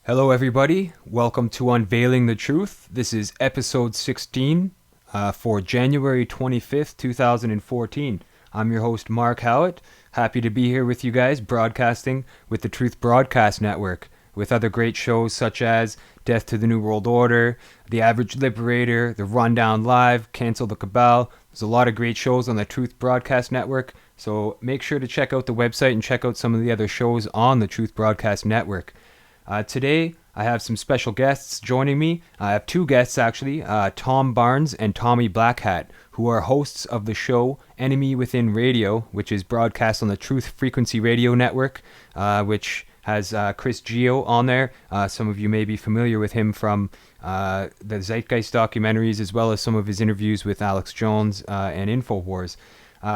Hello, everybody. Welcome to Unveiling the Truth. This is episode 16 for January 25th, 2014. I'm your host, Mark Howitt. Happy to be here with you guys, broadcasting with the Truth Broadcast Network, with other great shows such as Death to the New World Order, The Average Liberator, The Rundown Live, Cancel the Cabal. There's a lot of great shows on the Truth Broadcast Network, so make sure to check out the website and check out some of the other shows on the Truth Broadcast Network. Today, I have some special guests joining me. I have two guests, actually, Tom Barnes and Tommy Blackhat, who are hosts of the show Enemy Within Radio, which is broadcast on the Truth Frequency Radio Network, which has Chris Geo on there. Some of you may be familiar with him from the Zeitgeist documentaries, as well as some of his interviews with Alex Jones and InfoWars.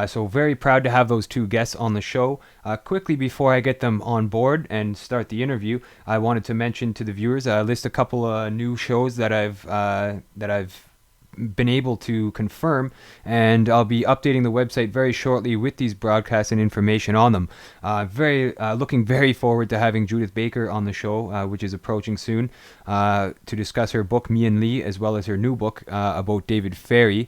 So very proud to have those two guests on the show. Quickly before I get them on board and start the interview, I wanted to mention to the viewers, list a couple of new shows that I've been able to confirm, and I'll be updating the website very shortly with these broadcasts and information on them. Looking very forward to having Judith Baker on the show, which is approaching soon, to discuss her book Me and Lee, as well as her new book about David Ferrie.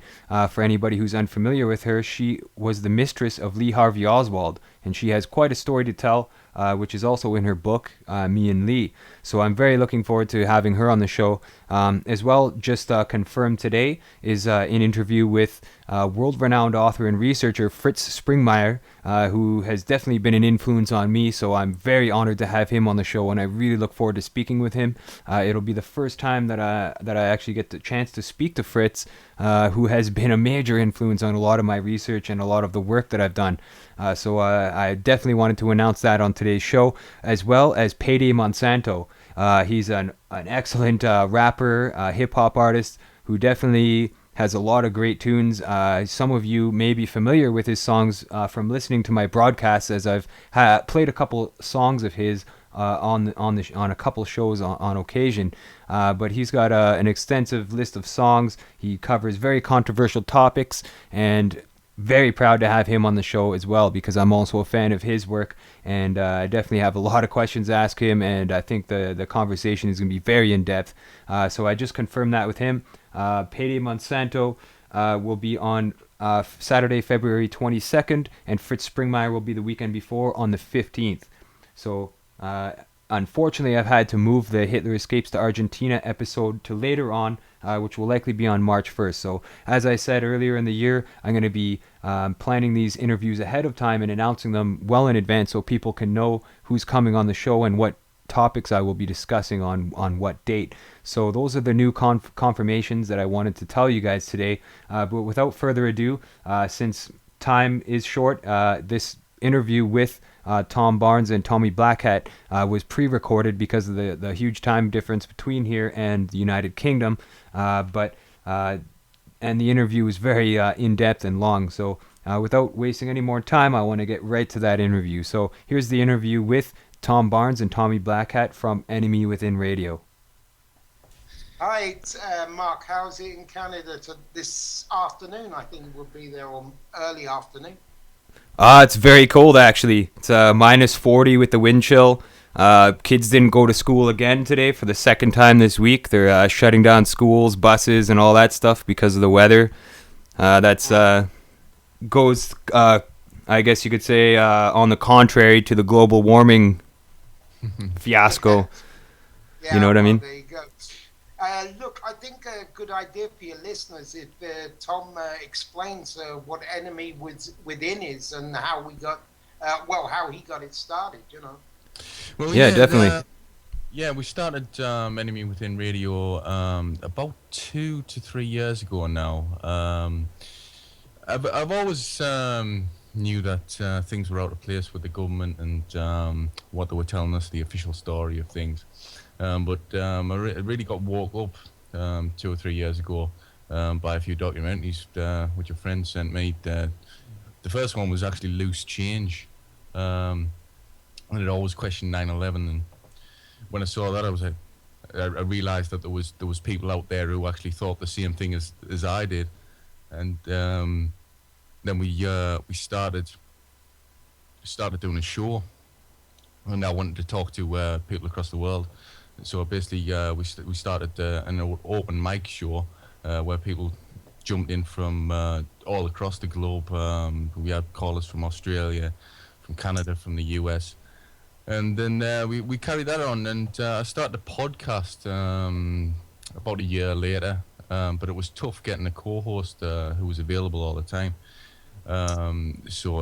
For anybody who's unfamiliar with her, she was the mistress of Lee Harvey Oswald, and she has quite a story to tell, which is also in her book, Me and Lee. So I'm very looking forward to having her on the show. As well, just confirmed today is an interview with world-renowned author and researcher Fritz Springmeier, who has definitely been an influence on me, so I'm very honored to have him on the show, and I really look forward to speaking with him. It'll be the first time that I actually get the chance to speak to Fritz, who has been a major influence on a lot of my research and a lot of the work that I've done. So I definitely wanted to announce that on today's show, as well as Payday Monsanto. He's an excellent rapper, hip-hop artist who definitely has a lot of great tunes. Some of you may be familiar with his songs from listening to my broadcasts, as I've played a couple songs of his on a couple shows on occasion. But he's got an extensive list of songs. He covers very controversial topics, and very proud to have him on the show as well, because I'm also a fan of his work, and I definitely have a lot of questions to ask him, and I think the conversation is going to be very in-depth. So I just confirmed that with him. Payday Monsanto will be on Saturday, February 22nd, and Fritz Springmeier will be the weekend before on the 15th. So unfortunately, I've had to move the Hitler Escapes to Argentina episode to later on, which will likely be on March 1st. So as I said earlier in the year, I'm going to be planning these interviews ahead of time and announcing them well in advance, so people can know who's coming on the show and what topics I will be discussing on what date. So those are the new confirmations that I wanted to tell you guys today. But without further ado, since time is short, this interview with Tom Barnes and Tommy Blackhat was pre-recorded because of the huge time difference between here and the United Kingdom. And the interview was very in-depth and long. So without wasting any more time, I want to get right to that interview. So here's the interview with Tom Barnes and Tommy Blackhat from Enemy Within Radio. Hi, it's Mark. How's it in Canada this afternoon? I think we'll be there on early afternoon. It's very cold, actually. It's minus 40 with the wind chill. Kids didn't go to school again today for the second time this week. They're shutting down schools, buses, and all that stuff because of the weather. Goes, I guess you could say, on the contrary to the global warming fiasco. Yeah, You know what I mean? There you go. Look, I think a good idea for your listeners if Tom explains what Enemy Within is and how we got, how he got it started. You know. Well, Yeah, definitely. We started Enemy Within Radio about 2 to 3 years ago now. I've always knew that things were out of place with the government and what they were telling us, the official story of things. But I really got woke up 2 or 3 years ago by a few documentaries which a friend sent me. The first one was actually Loose Change, and it always questioned 9/11. And when I saw that, I realised that there was people out there who actually thought the same thing as I did, and then we started doing a show, and I wanted to talk to people across the world. So basically, we started an open mic show where people jumped in from all across the globe. We had callers from Australia, from Canada, from the US. And then we carried that on, and I started a podcast about a year later. But it was tough getting a co-host who was available all the time. So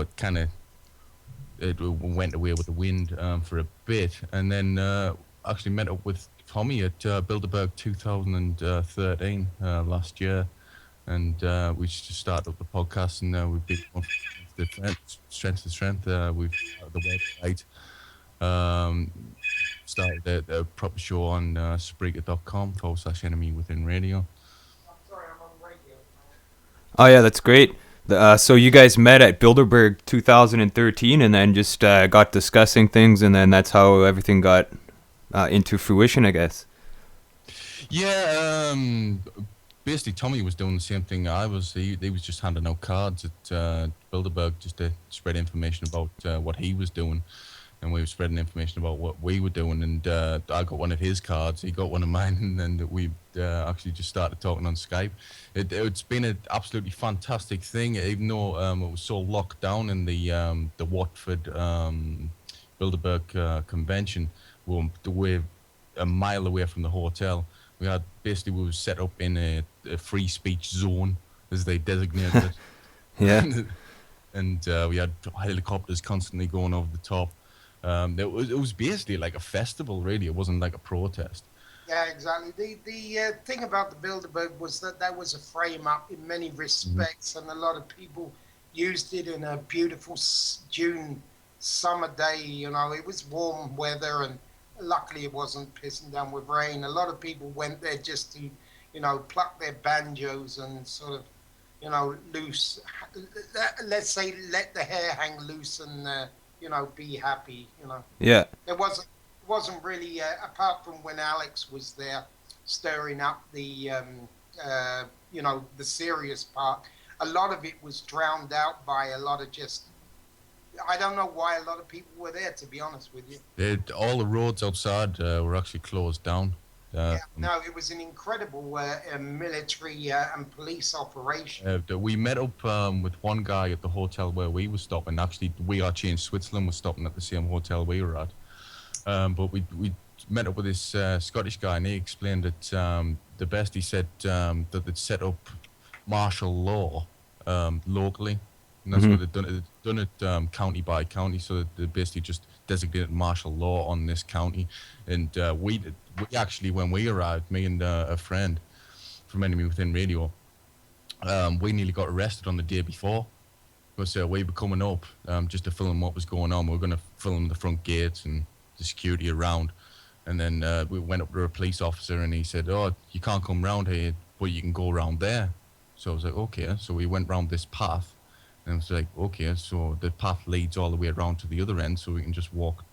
it went away with the wind for a bit, and then actually met up with Tommy at Bilderberg 2013 last year, and we just started up the podcast, and we've been going from strength to strength. We've started the website. Um, Started a proper show on Spreaker.com/enemy within radio. I'm sorry, I'm on radio. Oh yeah, that's great. So you guys met at Bilderberg 2013, and then just got discussing things, and then that's how everything got into fruition, I guess. Yeah, basically Tommy was doing the same thing I was. He was just handing out cards at Bilderberg just to spread information about what he was doing, and we were spreading information about what we were doing. And I got one of his cards, he got one of mine, and then we actually just started talking on Skype. It's been an absolutely fantastic thing, even though it was so locked down in the Watford Bilderberg convention. We're a mile away from the hotel. We were set up in a free speech zone, as they designated it. Yeah. And we had helicopters constantly going over the top. It was basically like a festival, really. It wasn't like a protest. Yeah, exactly. The thing about the Bilderberg was that was a frame up in many respects, and a lot of people used it in a beautiful June summer day. You know, it was warm weather, and luckily it wasn't pissing down with rain. A lot of people went there just to, you know, pluck their banjos and sort of, you know, let's say, let the hair hang loose and, you know, be happy, you know. Yeah. There wasn't really, apart from when Alex was there stirring up the, you know, the serious part, a lot of it was drowned out by a lot of just, I don't know why a lot of people were there, to be honest with you. All the roads outside were actually closed down. Yeah, no, it was an incredible military and police operation. We met up with one guy at the hotel where we were stopping. Actually, We Are Change Switzerland was stopping at the same hotel we were at. But we met up with this Scottish guy, and he explained that the best, he said, that they'd set up martial law locally. And that's what they've done it county by county. So they basically just designated martial law on this county. And we actually, when we arrived, me and a friend from Enemy Within Radio, we nearly got arrested on the day before. Because we were coming up just to film what was going on. We were going to film the front gates and the security around. And then we went up to a police officer, and he said, "Oh, you can't come round here, but you can go around there." So I was like, okay. So we went round this path. And it's like, okay, so the path leads all the way around to the other end, so we can just walk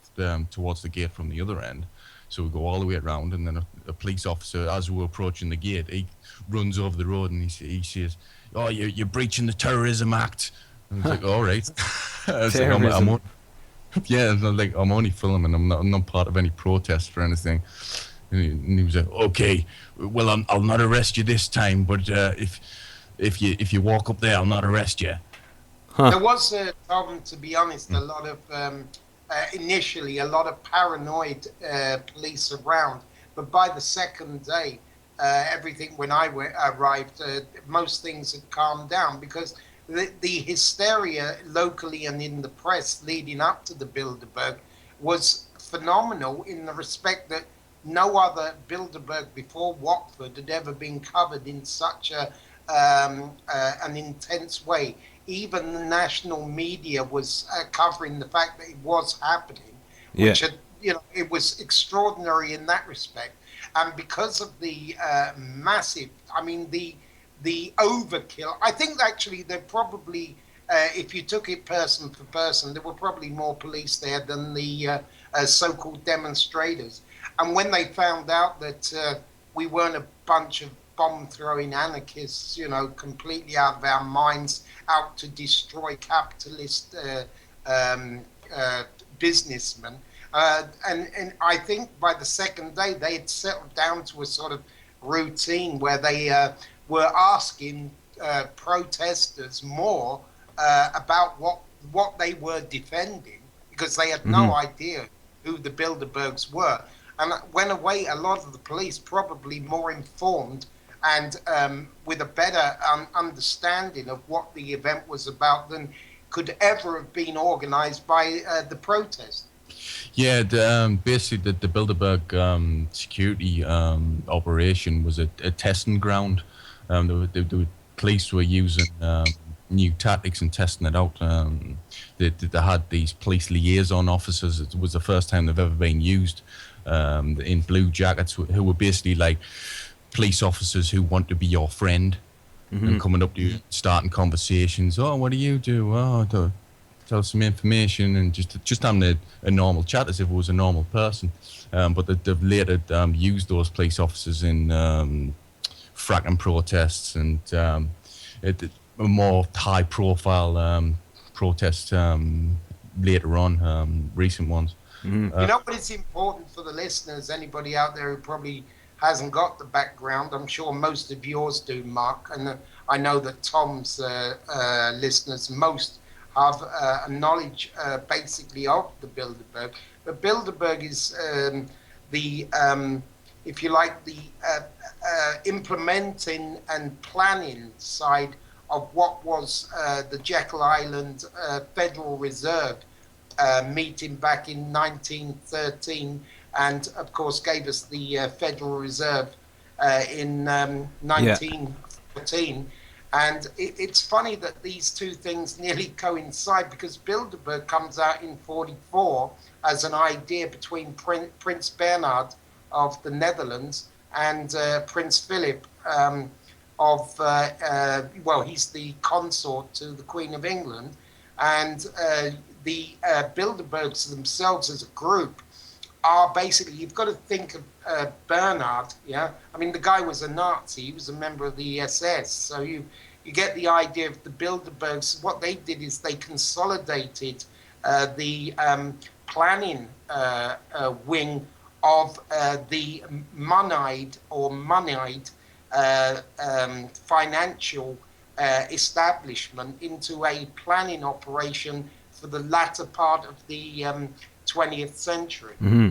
towards the gate from the other end. So we go all the way around, and then a police officer, as we're approaching the gate, he runs over the road, and he says, "Oh, you're breaching the Terrorism Act." And I was like, all right. I was like, yeah, and I'm like, I'm only filming. I'm not part of any protest or anything. And he was like, okay, well, I'll not arrest you this time, but if you walk up there, I'll not arrest you. There was, Tom, to be honest, a lot of, initially, a lot of paranoid police around. But by the second day, everything, when I arrived, most things had calmed down, because the hysteria locally and in the press leading up to the Bilderberg was phenomenal, in the respect that no other Bilderberg before Watford had ever been covered in such an intense way. Even the national media was covering the fact that it was happening, which had, you know, it was extraordinary in that respect. And because of the massive, I mean, the overkill, I think actually they're probably, if you took it person for person, there were probably more police there than the so-called demonstrators. And when they found out that we weren't a bunch of bomb-throwing anarchists, you know, completely out of our minds, out to destroy capitalist businessmen, And I think by the second day they had settled down to a sort of routine where they were asking protesters more about what they were defending, because they had Hmm. no idea who the Bilderbergs were, and went away. A lot of the police probably more informed and with a better understanding of what the event was about than could ever have been organized by the protest. Yeah, basically the Bilderberg security operation was a testing ground. The police were using new tactics and testing it out. They had these police liaison officers. It was the first time they've ever been used, in blue jackets, who were basically like police officers who want to be your friend and Hmm. coming up to you, starting conversations. Oh, what do you do? Oh, tell some information, and just having a normal chat as if it was a normal person. But they've later used those police officers in fracking protests and more high profile protests later on, recent ones. Hmm. You know what is important for the listeners, anybody out there who probably hasn't got the background? I'm sure most of yours do, Mark, and I know that Tom's listeners, most have a knowledge basically of the Bilderberg. But Bilderberg is the if you like, the implementing and planning side of what was the Jekyll Island Federal Reserve meeting back in 1913, and of course gave us the Federal Reserve in Yeah. 1914. And it's funny that these two things nearly coincide, because Bilderberg comes out in 44 as an idea between Prince Bernhard of the Netherlands and Prince Philip well, he's the consort to the Queen of England. And the Bilderbergs themselves as a group are basically, you've got to think of Bernhard, yeah? I mean, the guy was a Nazi, he was a member of the SS, so you get the idea of the Bilderbergs. What they did is they consolidated the planning wing of the moneyed financial establishment into a planning operation for the latter part of the 20th century. Hmm.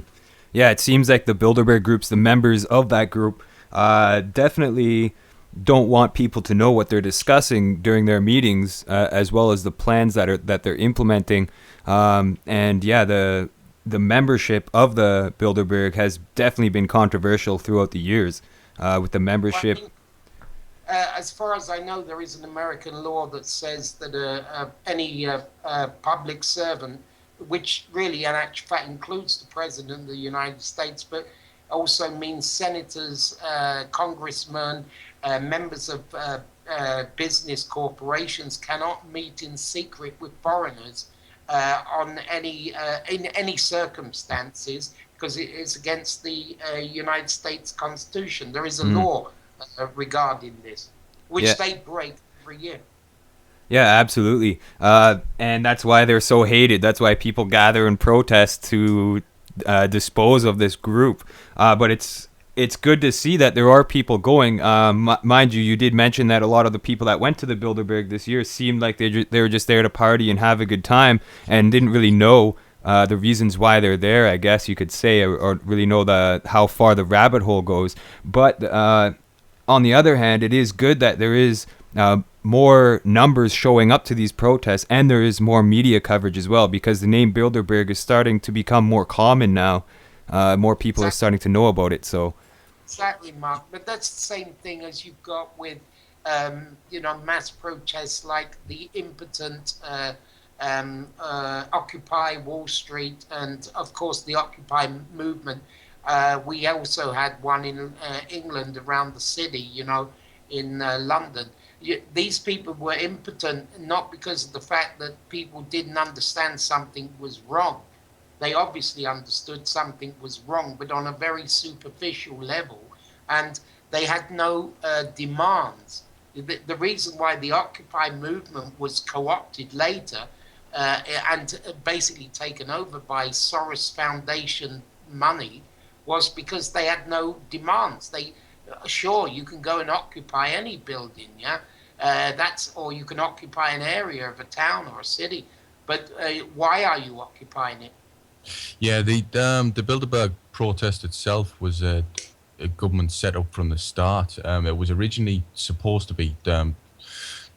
Yeah, it seems like the Bilderberg groups, the members of that group, definitely don't want people to know what they're discussing during their meetings, as well as the plans that they're implementing. And yeah, the membership of the Bilderberg has definitely been controversial throughout the years. With the Well, I membership. mean, as far as I know, there is an American law that says that any public servant, which really in actual fact includes the President of the United States, but also means senators, congressmen, members of business corporations, cannot meet in secret with foreigners on any in any circumstances, because it is against the United States Constitution. There is a Mhm. law regarding this, which Yeah. they break every year. Yeah, absolutely. And that's why they're so hated. That's why people gather and protest to dispose of this group. But it's good to see that there are people going. Mind you, you did mention that a lot of the people that went to the Bilderberg this year seemed like they were just there to party and have a good time and didn't really know the reasons why they're there, I guess you could say, or really know how far the rabbit hole goes. But on the other hand, it is good that there is more numbers showing up to these protests, and there is more media coverage as well, because the name Bilderberg is starting to become more common now. More people are Exactly, starting to know about it. So, exactly, Mark. But that's the same thing as you've got with, mass protests like the impotent Occupy Wall Street, and of course the Occupy movement. We also had one in England around the city, in London. These people were impotent not because of the fact that people didn't understand something was wrong. They obviously understood something was wrong, but on a very superficial level, and they had no demands. The reason why the Occupy movement was co opted later and basically taken over by Soros Foundation money was because they had no demands. Sure, you can go and occupy any building, yeah, or you can occupy an area of a town or a city, but why are you occupying it? Yeah, the Bilderberg protest itself was a government set up from the start. It was originally supposed to be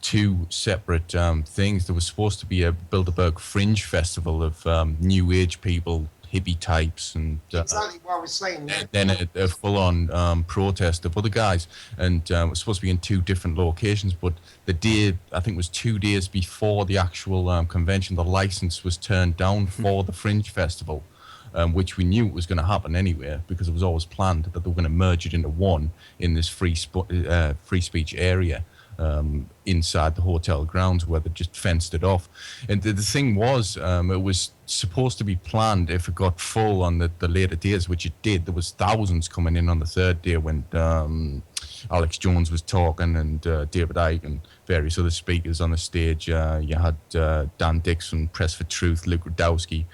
two separate things. There was supposed to be a Bilderberg Fringe Festival of New Age people, hippie types, and Exactly what I was saying. Yeah. then a full-on protest of other guys, and it was supposed to be in two different locations. But the day, I think it was 2 days before the actual convention, the license was turned down for the Fringe Festival, which we knew was going to happen anyway because it was always planned that they were going to merge it into one in this free speech area. Inside the hotel grounds where they just fenced it off. And the thing was, it was supposed to be planned if it got full on the later days, which it did. There was thousands coming in on the third day when Alex Jones was talking and David Icke and various other speakers on the stage. You had Dan Dixon, Press for Truth, Luke Rudowski.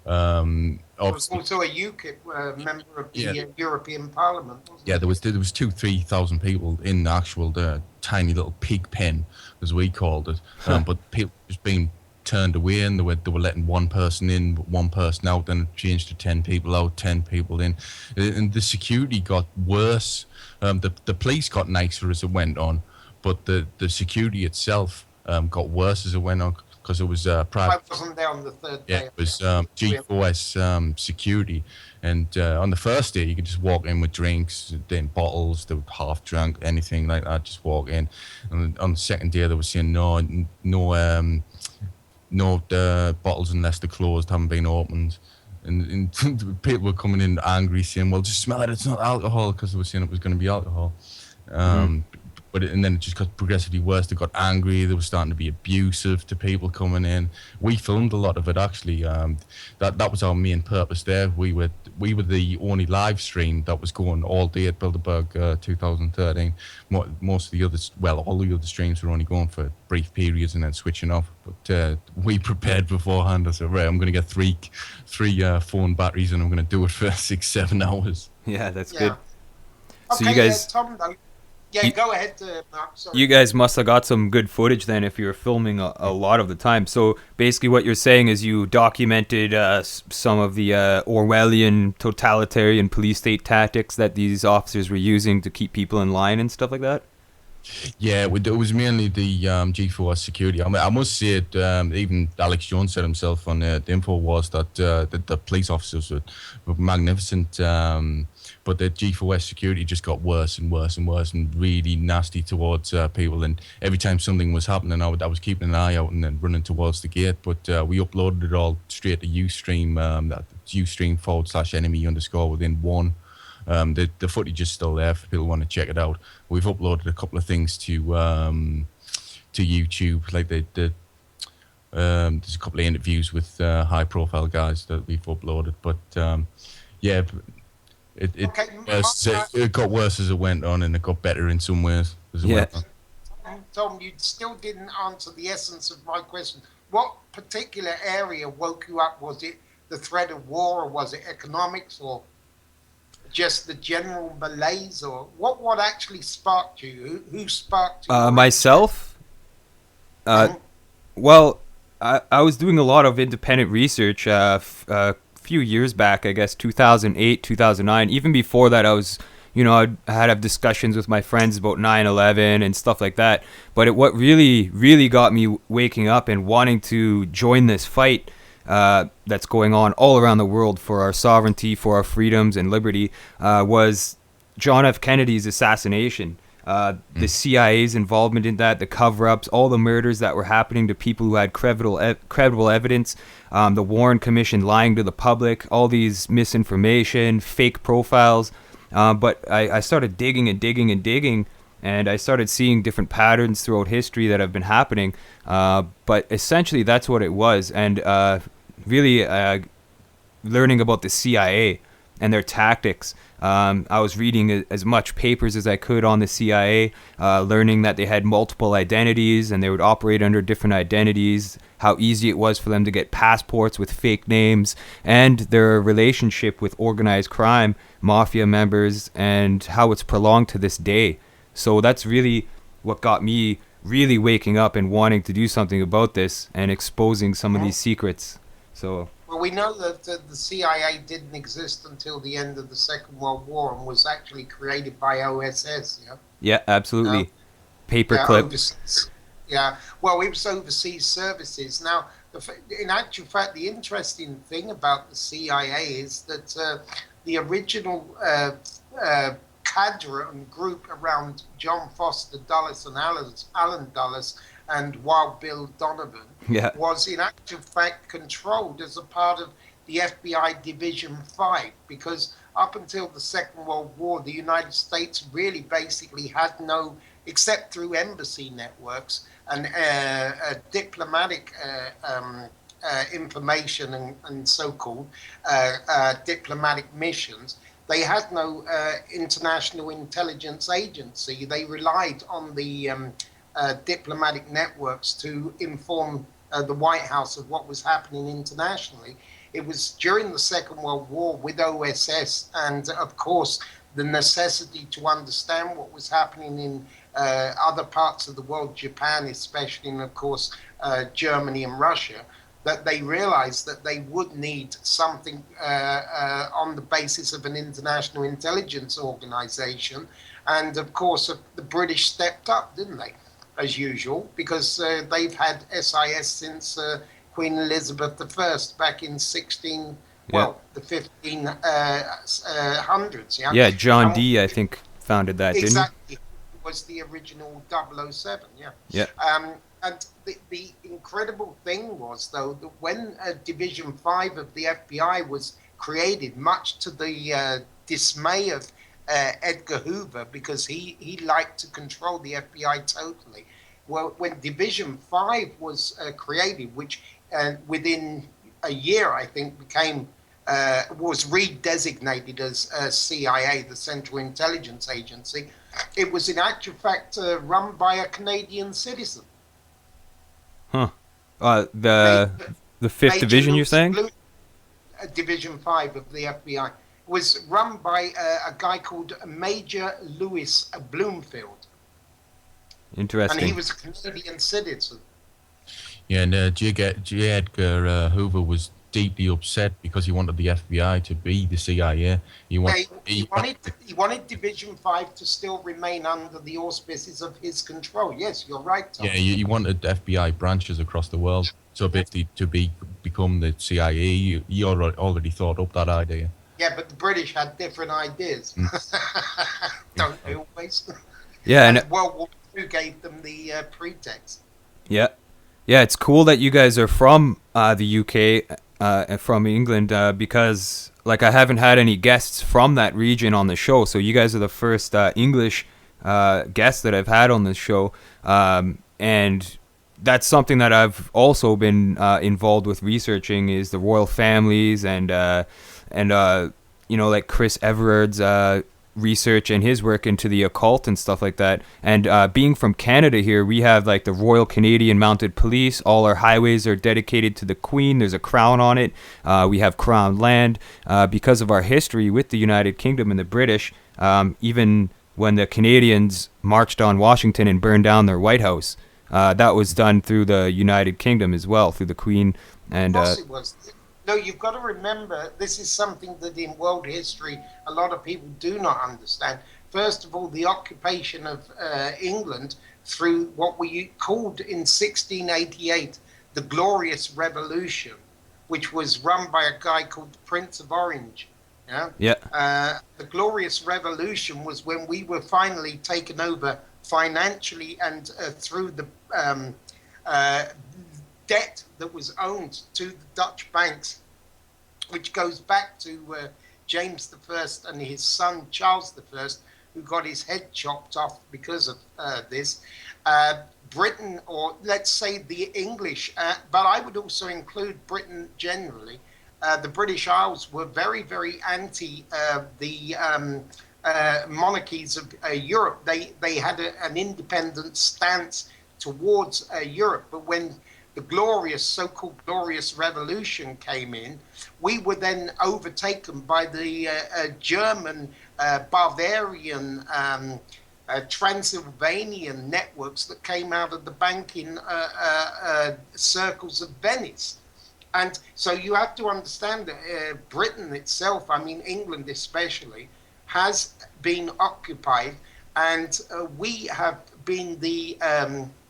There was also a UKIP member of the European Parliament. Yeah, there was 2,000-3,000 people in the actual tiny little pig pen, as we called it. But people just being turned away, and they were letting one person in, one person out. Then it changed to 10 people out, 10 people in, and the security got worse. The police got nicer as it went on, but the security itself got worse as it went on. Because it was private. I wasn't there on the third day. Yeah, it was G4S security, and on the first day you could just walk in with drinks, then bottles, they were half drunk, anything like that. Just walk in, and on the second day they were saying no bottles unless they're closed, haven't been opened, and people were coming in angry, saying, "Well, just smell it, it's not alcohol," because they were saying it was going to be alcohol. And then it just got progressively worse. They got angry. They were starting to be abusive to people coming in. We filmed a lot of it actually. That was our main purpose there. We were the only live stream that was going all day at Bilderberg 2013. Most of the others, all the other streams were only going for brief periods and then switching off. But we prepared beforehand. I said, right, I'm going to get three phone batteries and I'm going to do it for 6-7 hours. Yeah, that's good. Okay, so you guys. Tom, go ahead, Mark. Sorry. You guys must have got some good footage then if you were filming a lot of the time. So basically what you're saying is you documented some of the Orwellian totalitarian police state tactics that these officers were using to keep people in line and stuff like that? Yeah, it was mainly the G4S security. I mean, I must say it, even Alex Jones said himself on the InfoWars that the police officers were magnificent, but the G4S security just got worse and worse and worse and really nasty towards people. And every time something was happening, I was keeping an eye out and then running towards the gate. But we uploaded it all straight to Ustream, Ustream/enemy_within1. The footage is still there for people who want to check it out. We've uploaded a couple of things to YouTube, like there's a couple of interviews with high-profile guys that we've uploaded. But it got worse as it went on, and it got better in some ways as it went on. Tom, you still didn't answer the essence of my question. What particular area woke you up? Was it the threat of war, or was it economics, or just the general malaise, or what actually sparked you? Who sparked you? Myself? Well, I was doing a lot of independent research a few years back, I guess 2008, 2009. Even before that, I had discussions with my friends about 9/11 and stuff like that. But what really, really got me waking up and wanting to join this fight that's going on all around the world for our sovereignty, for our freedoms and liberty, was John F. Kennedy's assassination. The CIA's involvement in that, the cover-ups, all the murders that were happening to people who had credible evidence, the Warren Commission lying to the public, all these misinformation, fake profiles. But I started digging and digging and digging, and I started seeing different patterns throughout history that have been happening. But essentially, that's what it was. And really learning about the CIA and their tactics. I was reading as much papers as I could on the CIA, learning that they had multiple identities and they would operate under different identities, how easy it was for them to get passports with fake names, and their relationship with organized crime, mafia members, and how it's prolonged to this day. So that's really what got me really waking up and wanting to do something about this and exposing some of these secrets. So Well, we know that the CIA didn't exist until the end of the Second World War and was actually created by OSS. Yeah. yeah, absolutely. Yeah, Paperclip. overseas. Yeah, well, it was overseas services. Now, in actual fact, the interesting thing about the CIA is that the original cadre and group around John Foster Dulles and Alan Dulles and Wild Bill Donovan Yeah. was in actual fact controlled as a part of the FBI Division 5, because up until the Second World War, the United States really basically had no, except through embassy networks and diplomatic information and so-called diplomatic missions, they had no international intelligence agency. They relied on the diplomatic networks to inform the White House of what was happening internationally. It was during the Second World War with OSS and, of course, the necessity to understand what was happening in other parts of the world, Japan especially, and, of course, Germany and Russia, that they realized that they would need something on the basis of an international intelligence organization. And, of course, the British stepped up, didn't they? As usual, because they've had SIS since Queen Elizabeth I back in the 1500s. Yeah, Yeah, John D, I think, founded that, didn't he? exactly. It was the original 007. Yeah. Yeah. And the incredible thing was, though, that when Division 5 of the FBI was created, much to the dismay of Edgar Hoover, because he liked to control the FBI totally. Well, when Division 5 was created, which within a year, I think, was redesignated as CIA, the Central Intelligence Agency, it was in actual fact run by a Canadian citizen. Huh. The fifth Major division, you're Louis saying? Division 5 of the FBI was run by a guy called Major Louis Bloomfield. And Interesting. he was a Canadian citizen. Yeah, and J. Edgar Hoover was deeply upset because he wanted the FBI to be the CIA. He wanted Division 5 to still remain under the auspices of his control. Yes, you're right, Tom. Yeah, he wanted FBI branches across the world. So basically, to become the CIA, he already thought up that idea. Yeah, but the British had different ideas. Don't they always? Yeah, and and World War II gave them the pretext. yeah, yeah, it's cool that you guys are from the UK, from England, because like I haven't had any guests from that region on the show, so you guys are the first English guests that I've had on this show, and that's something that I've also been involved with researching is the royal families and like Chris Everard's research and his work into the occult and stuff like that. And being from Canada here, we have like the Royal Canadian Mounted Police. All our highways are dedicated to the Queen. There's a crown on it. We have crown land because of our history with the United Kingdom and the British. Even when the Canadians marched on Washington and burned down their White House, that was done through the United Kingdom as well, through the Queen. And of course it was. No, you've got to remember, this is something that in world history a lot of people do not understand. First of all, the occupation of England through what we called in 1688 the Glorious Revolution, which was run by a guy called the Prince of Orange. Yeah. The Glorious Revolution was when we were finally taken over financially and through the debt that was owed to the Dutch banks, which goes back to James I and his son Charles I, who got his head chopped off because of this. Britain, or let's say the English, but I would also include Britain generally, the British Isles were very, very anti the monarchies of Europe. They had an independent stance towards Europe, but when the glorious, so-called glorious revolution came in, we were then overtaken by the German, Bavarian, Transylvanian networks that came out of the banking circles of Venice. And so you have to understand that Britain itself, I mean England especially, has been occupied, and we have been the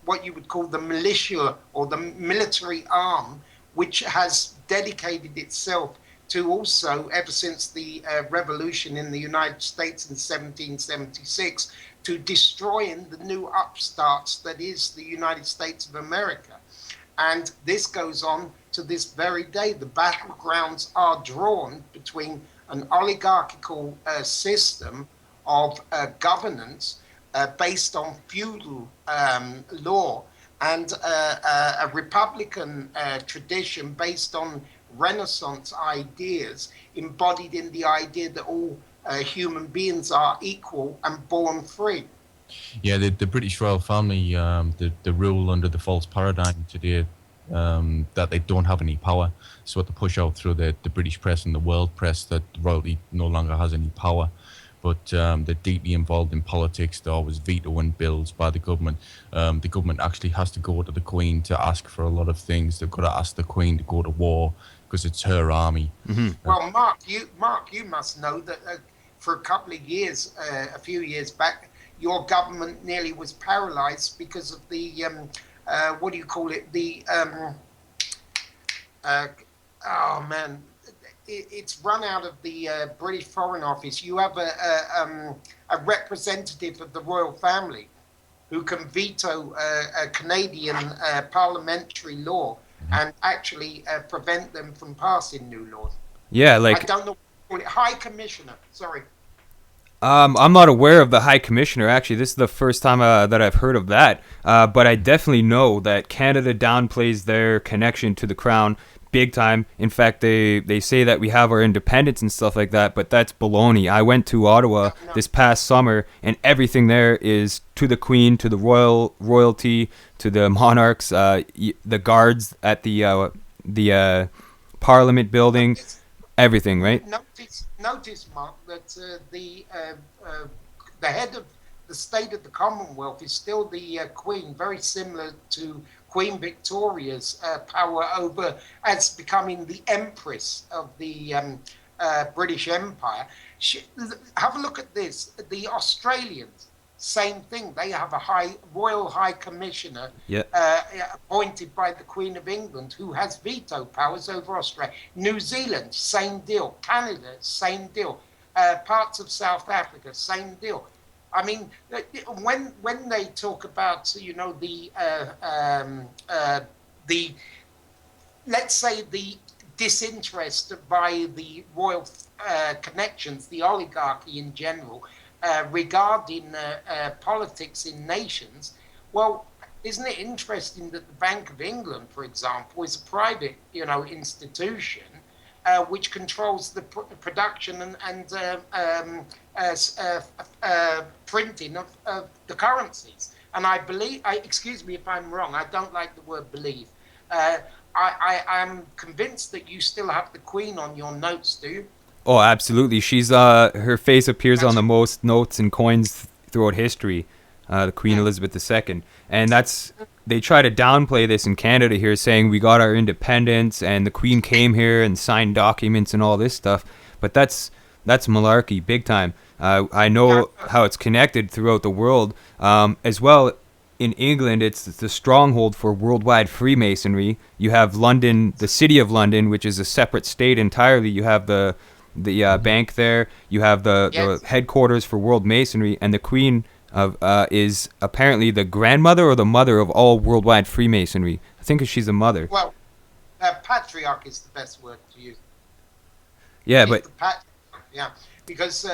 what you would call the militia or the military arm, which has dedicated itself to also, ever since the revolution in the United States in 1776, to destroying the new upstarts that is the United States of America. And this goes on to this very day. The battlegrounds are drawn between an oligarchical system of governance based on feudal law and a republican tradition based on Renaissance ideas embodied in the idea that all human beings are equal and born free. Yeah, the British royal family, the rule under the false paradigm today, that they don't have any power. So what to push out through the British press and the world press that royalty no longer has any power. But they're deeply involved in politics. They're always vetoing bills by the government. The government actually has to go to the Queen to ask for a lot of things. They've got to ask the Queen to go to war because it's her army. Mm-hmm. Well, Mark, you must know that for a couple of years, a few years back, your government nearly was paralyzed because of the what do you call it? The oh man, it's run out of the British Foreign Office. You have a representative of the royal family who can veto a Canadian parliamentary law and actually prevent them from passing new laws. Yeah, I like don't know. High Commissioner. Sorry. I'm not aware of the High Commissioner. Actually, this is the first time that I've heard of that. But I definitely know that Canada downplays their connection to the Crown big time. In fact, they say that we have our independence and stuff like that, but that's baloney. I went to Ottawa this past summer, and everything there is to the Queen, to the royalty, to the monarchs, the guards at the Parliament building, everything, right? Notice, Mark, that the head of the state of the Commonwealth is still the Queen, very similar to Queen Victoria's power over as becoming the Empress of the British Empire. Have a look at this. The Australians, same thing. They have a Royal High Commissioner appointed by the Queen of England who has veto powers over Australia. New Zealand, same deal. Canada, same deal. Parts of South Africa, same deal. I mean, when they talk about the let's say the disinterest by the royal connections, the oligarchy in general, regarding politics in nations, well, isn't it interesting that the Bank of England, for example, is a private, institution which controls the production and printing of the currencies? And I believe, excuse me if I'm wrong, I don't like the word believe. I am convinced that you still have the Queen on your notes, do you? Oh, absolutely. She's her face appears on the most notes and coins throughout history, the Queen Elizabeth II, and they try to downplay this in Canada here, saying we got our independence and the Queen came here and signed documents and all this stuff, but that's malarkey, big time. I know how it's connected throughout the world, as well. In England, it's the stronghold for worldwide Freemasonry. You have London, the city of London, which is a separate state entirely. You have the bank there. You have the headquarters for World Masonry, and the Queen is apparently the grandmother or the mother of all worldwide Freemasonry. I think she's a mother. Well, patriarch is the best word to use. Yeah, because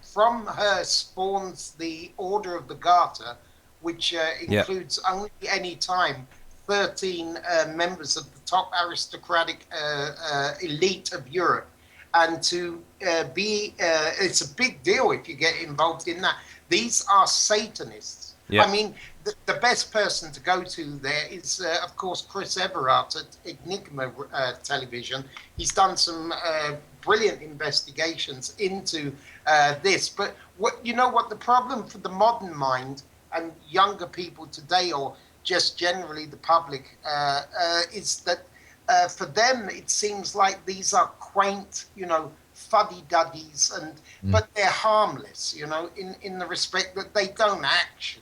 from her spawns the Order of the Garter, which includes only any time 13 members of the top aristocratic elite of Europe. And to it's a big deal if you get involved in that. These are Satanists. Yeah. I mean, the best person to go to there is, of course, Chris Everard at Enigma Television. He's done some brilliant investigations into this. But what the problem for the modern mind and younger people today, or just generally the public, is that for them it seems like these are quaint, fuddy-duddies, but they're harmless, in the respect that they don't actually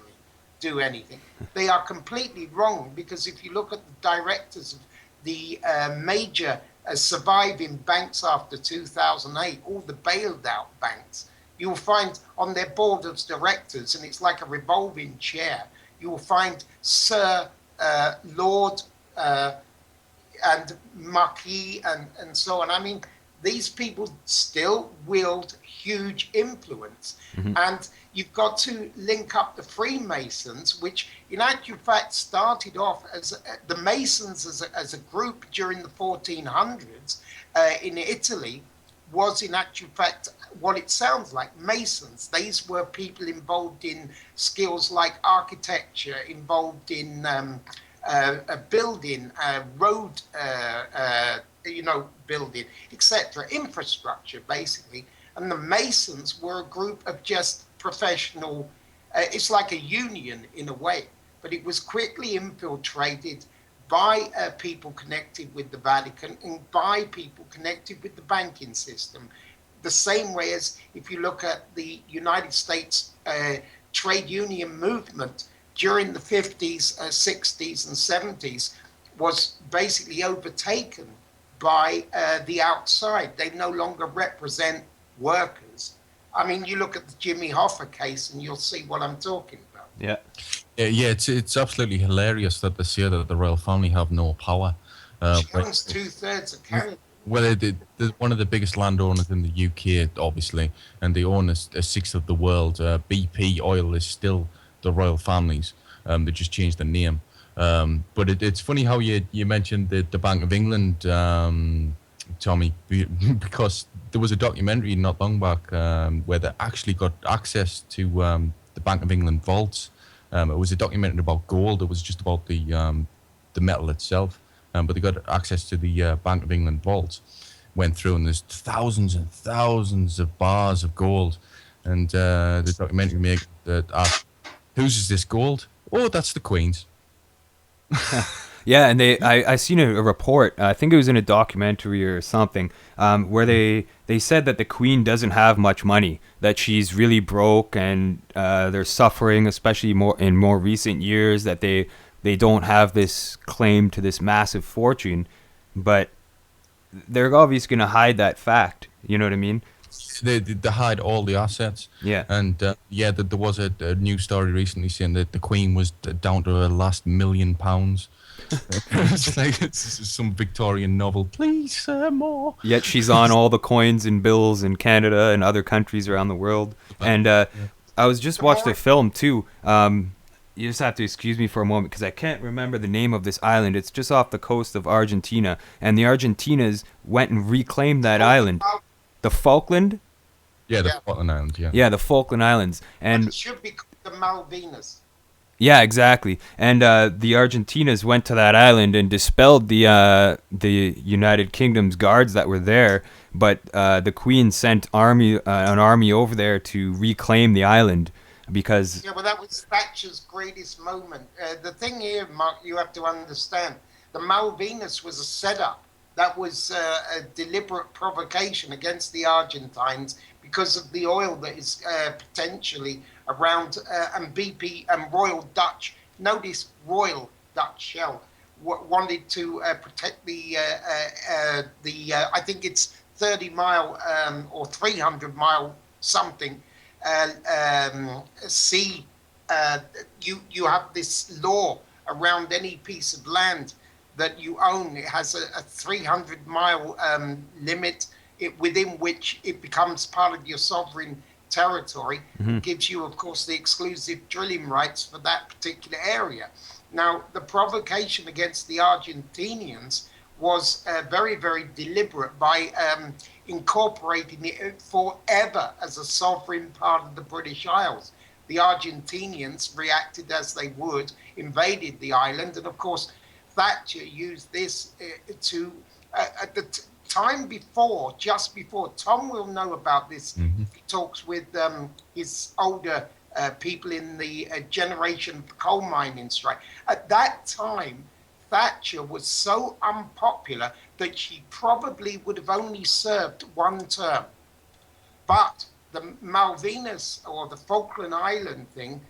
do anything. They are completely wrong, because if you look at the directors of the major surviving banks after 2008, all the bailed out banks, you'll find on their board of directors, and it's like a revolving chair, you will find Sir, Lord, and Marquis, and so on. I mean, these people still wield huge influence. And you've got to link up the Freemasons, which in actual fact started off as the Masons as a group during the 1400s in Italy, was in actual fact what it sounds like, Masons. These were people involved in skills like architecture, involved in building, road, building, etc., infrastructure, basically. And the Masons were a group of just professional, it's like a union in a way, but it was quickly infiltrated by people connected with the Vatican and by people connected with the banking system. The same way as if you look at the United States trade union movement during the 50s, 60s and 70s was basically overtaken by the outside. They no longer represent workers. I mean, you look at the Jimmy Hoffa case and you'll see what I'm talking about. Yeah. Yeah, it's absolutely hilarious that they say that the royal family have no power. She owns 2/3 of Canada. Well, they're one of the biggest landowners in the UK, obviously, and they own a sixth of the world. BP Oil is still the royal family's. They just changed the name. But it's funny how you mentioned the Bank of England, Tommy, because there was a documentary not long back where they actually got access to the Bank of England vaults. It was a documentary about gold. It was just about the metal itself. But they got access to the Bank of England vaults. Went through, and there's thousands and thousands of bars of gold. And the documentary maker that asked, "Whose is this gold?" "Oh, that's the Queen's." Yeah, and I seen a report. I think it was in a documentary or something, where they said that the Queen doesn't have much money, that she's really broke, and they're suffering, especially in more recent years, that they don't have this claim to this massive fortune, but they're obviously going to hide that fact. You know what I mean? They hide all the assets. Yeah. And there was a news story recently saying that the Queen was down to her last £1 million. It's like it's some Victorian novel. Please, sir, more. Yet she's on all the coins and bills in Canada and other countries around the world. And I was just watched a film too. You just have to excuse me for a moment because I can't remember the name of this island. It's just off the coast of Argentina, and the Argentinas went and reclaimed that island. The Falkland? Yeah, the Falkland Islands, yeah. Yeah, the Falkland Islands. And it should be called the Malvinas. Yeah, exactly. And the Argentinas went to that island and dispelled the United Kingdom's guards that were there, but the Queen sent an army over there to reclaim the island because... Yeah, well, that was Thatcher's greatest moment. The thing here, Mark, you have to understand, the Malvinas was a setup. That was a deliberate provocation against the Argentines because of the oil that is potentially around, and BP and Royal Dutch, notice Royal Dutch Shell, wanted to protect the I think it's 30-mile or 300-mile something sea. You have this law around any piece of land that you own. It has a 300-mile limit within which it becomes part of your sovereign territory, and gives you, of course, the exclusive drilling rights for that particular area. Now, the provocation against the Argentinians was very, very deliberate by incorporating it forever as a sovereign part of the British Isles. The Argentinians reacted as they would, invaded the island, and of course, Thatcher used this to, at the time before, just before, Tom will know about this, he talks with his older people in the generation of the coal mining strike. At that time, Thatcher was so unpopular that she probably would have only served one term. But the Malvinas or the Falkland Island thing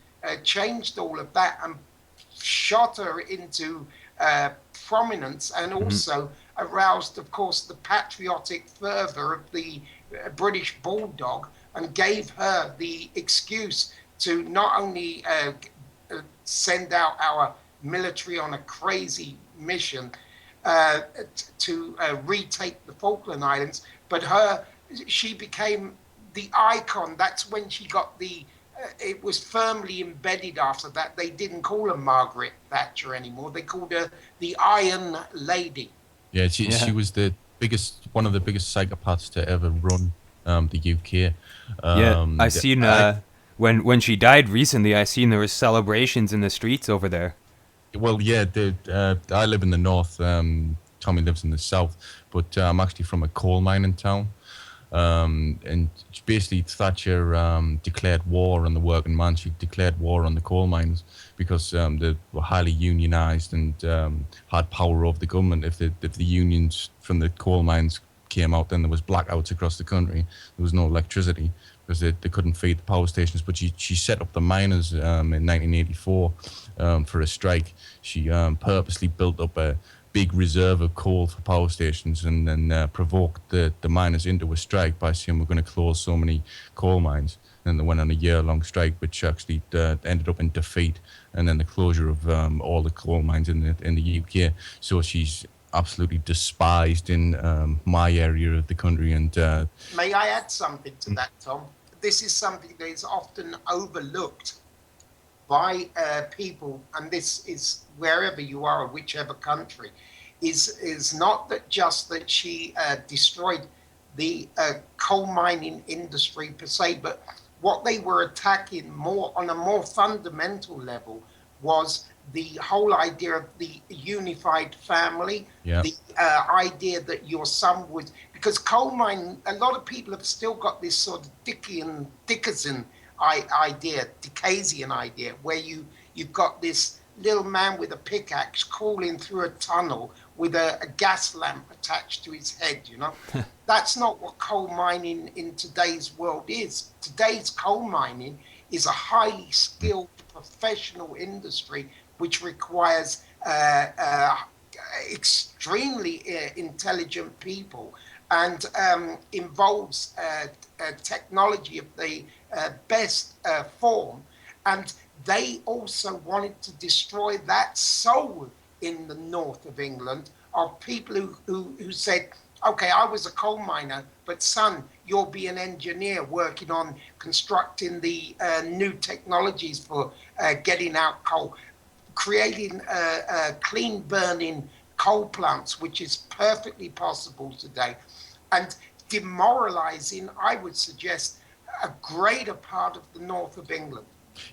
changed all of that and shot her into prominence, and also aroused, of course, the patriotic fervor of the British bulldog, and gave her the excuse to not only send out our military on a crazy mission to retake the Falkland Islands, but she became the icon. That's when she got the it was firmly embedded after that. They didn't call her Margaret Thatcher anymore. They called her the Iron Lady. Yeah, she was one of the biggest psychopaths to ever run the UK. I seen when she died recently, I seen there was celebrations in the streets over there. Well, yeah, I live in the north. Tommy lives in the south, but I'm actually from a coal mining town. And basically Thatcher declared war on the working man. She declared war on the coal mines because they were highly unionized and had power over the government. If the unions from the coal mines came out, then there was blackouts across the country. There was no electricity because they couldn't feed the power stations. But she set up the miners in 1984 for a strike. She purposely built up a big reserve of coal for power stations, and then provoked the miners into a strike by saying we're going to close so many coal mines. And they went on a year-long strike, which actually ended up in defeat, and then the closure of all the coal mines in the UK. So she's absolutely despised in my area of the country. And may I add something to that, Tom? This is something that is often overlooked by people, and this is wherever you are, or whichever country, is not that just that she destroyed the coal mining industry per se, but what they were attacking more on a more fundamental level was the whole idea of the unified family, the idea that your son would, because coal mining, a lot of people have still got this sort of Dickensian idea, Dickensian idea, where you've got this little man with a pickaxe crawling through a tunnel with a gas lamp attached to his head, you know. That's not what coal mining in today's world is. Today's coal mining is a highly skilled professional industry which requires extremely intelligent people, and involves technology of the best form. And they also wanted to destroy that soul in the north of England of people who said, okay, I was a coal miner, but son, you'll be an engineer working on constructing the new technologies for getting out coal, creating clean burning coal plants, which is perfectly possible today, and demoralizing, I would suggest, a greater part of the north of England.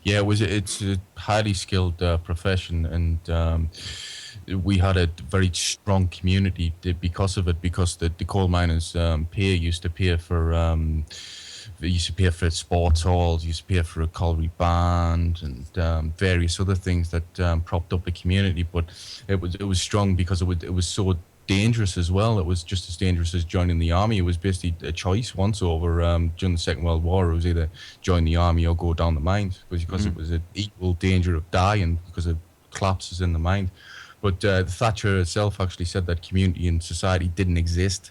Yeah, it's a highly skilled profession, and we had a very strong community because of it. Because the coal miners used to pay for sports halls, used to pay for a colliery band, and various other things that propped up the community. But it was strong because it was so dangerous as well. It was just as dangerous as joining the army. It was basically a choice once over during the Second World War. It was either join the army or go down the mines, because it was an equal danger of dying because of collapses in the mine. But Thatcher herself actually said that community and society didn't exist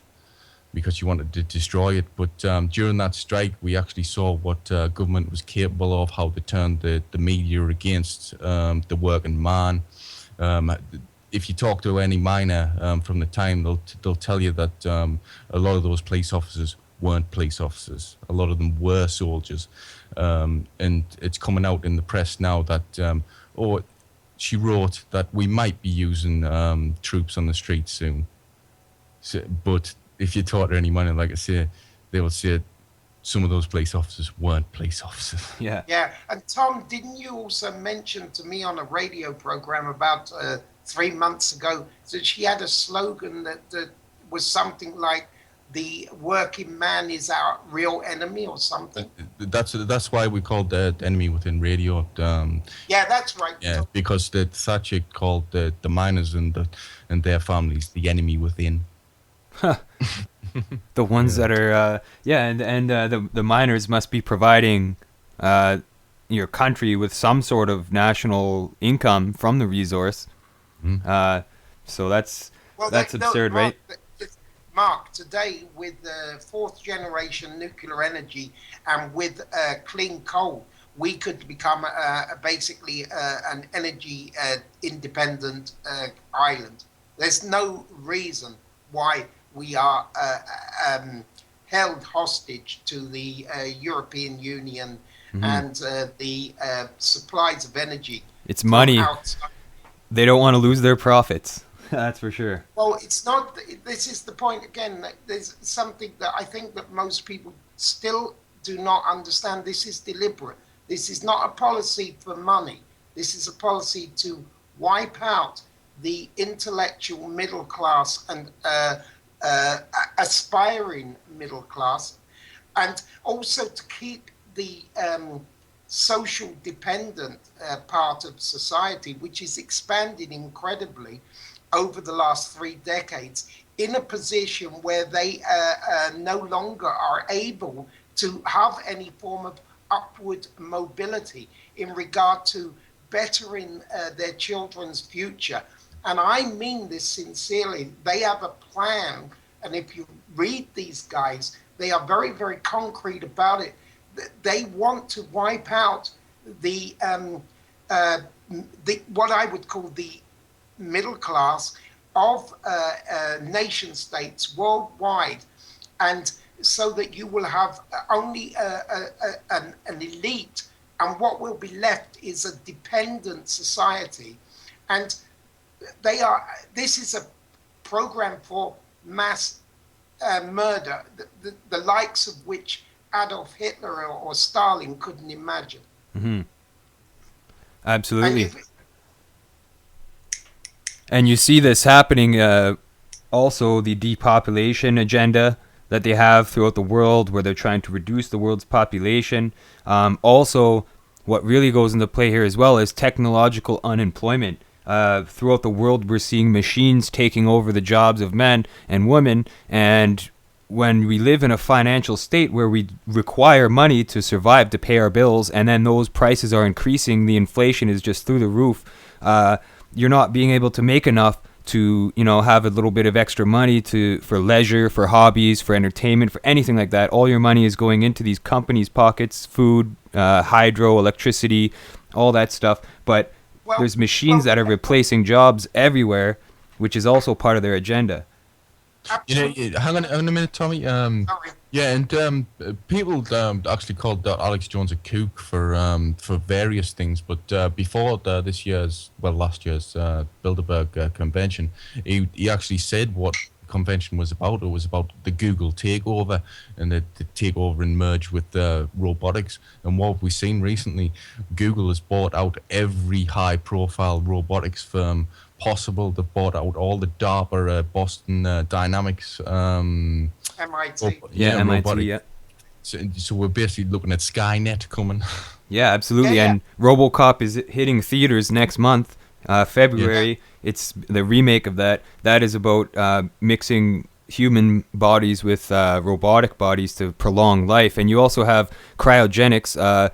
because she wanted to destroy it. But during that strike, we actually saw what government was capable of, how they turned the media against the working man. If you talk to any miner from the time, they'll tell you that a lot of those police officers weren't police officers. A lot of them were soldiers. And it's coming out in the press now that, she wrote that we might be using troops on the streets soon. So, but if you talk to anyone, and like I say, they will say some of those police officers weren't police officers. Yeah. Yeah, and Tom, didn't you also mention to me on a radio program about 3 months ago that she had a slogan that was something like "the working man is our real enemy" or something? That's why we called the enemy within radio. Yeah, that's right. Yeah, because the Thatcher called the miners and their families the enemy within. The ones that are the miners must be providing your country with some sort of national income from the resource. So that's absurd, right? Mark, today with fourth generation nuclear energy and with clean coal, we could become basically an energy independent island. There's no reason why we are held hostage to the European Union and the supplies of energy. It's money. Outside. They don't want to lose their profits. That's for sure. Well, it's not. This is the point again. There's something that I think that most people still do not understand. This is deliberate. This is not a policy for money. This is a policy to wipe out the intellectual middle class and aspiring middle class, and also to keep the social dependent part of society, which is expanding incredibly over the last 3 decades, in a position where they no longer are able to have any form of upward mobility in regard to bettering their children's future. And I mean this sincerely. They have a plan, and if you read these guys, they are very, very concrete about it. They want to wipe out the what I would call the middle class of nation states worldwide, and so that you will have only an elite, and what will be left is a dependent society. And this is a program for mass murder, the likes of which Adolf Hitler or Stalin couldn't imagine. Absolutely. And you see this happening, also the depopulation agenda that they have throughout the world, where they're trying to reduce the world's population. Also, what really goes into play here as well is technological unemployment. Throughout the world, we're seeing machines taking over the jobs of men and women, and when we live in a financial state where we require money to survive, to pay our bills, and then those prices are increasing, the inflation is just through the roof, you're not being able to make enough to, have a little bit of extra money for leisure, for hobbies, for entertainment, for anything like that. All your money is going into these companies' pockets, food, hydro, electricity, all that stuff. But there's machines that are replacing jobs everywhere, which is also part of their agenda. Absolutely. Hang on a minute, Tommy. Sorry. Yeah, and people actually called Alex Jones a kook for various things. But before last year's Bilderberg convention, he actually said what the convention was about. It was about the Google takeover and the takeover and merge with robotics. And what we've seen recently, Google has bought out every high-profile robotics firm possible. They've bought out all the DARPA, Boston Dynamics, MIT. MIT, yeah. So we're basically looking at Skynet coming. Yeah, absolutely. Yeah. And RoboCop is hitting theaters next month, February. Yeah. It's the remake of that. That is about mixing human bodies with robotic bodies to prolong life. And you also have cryogenics,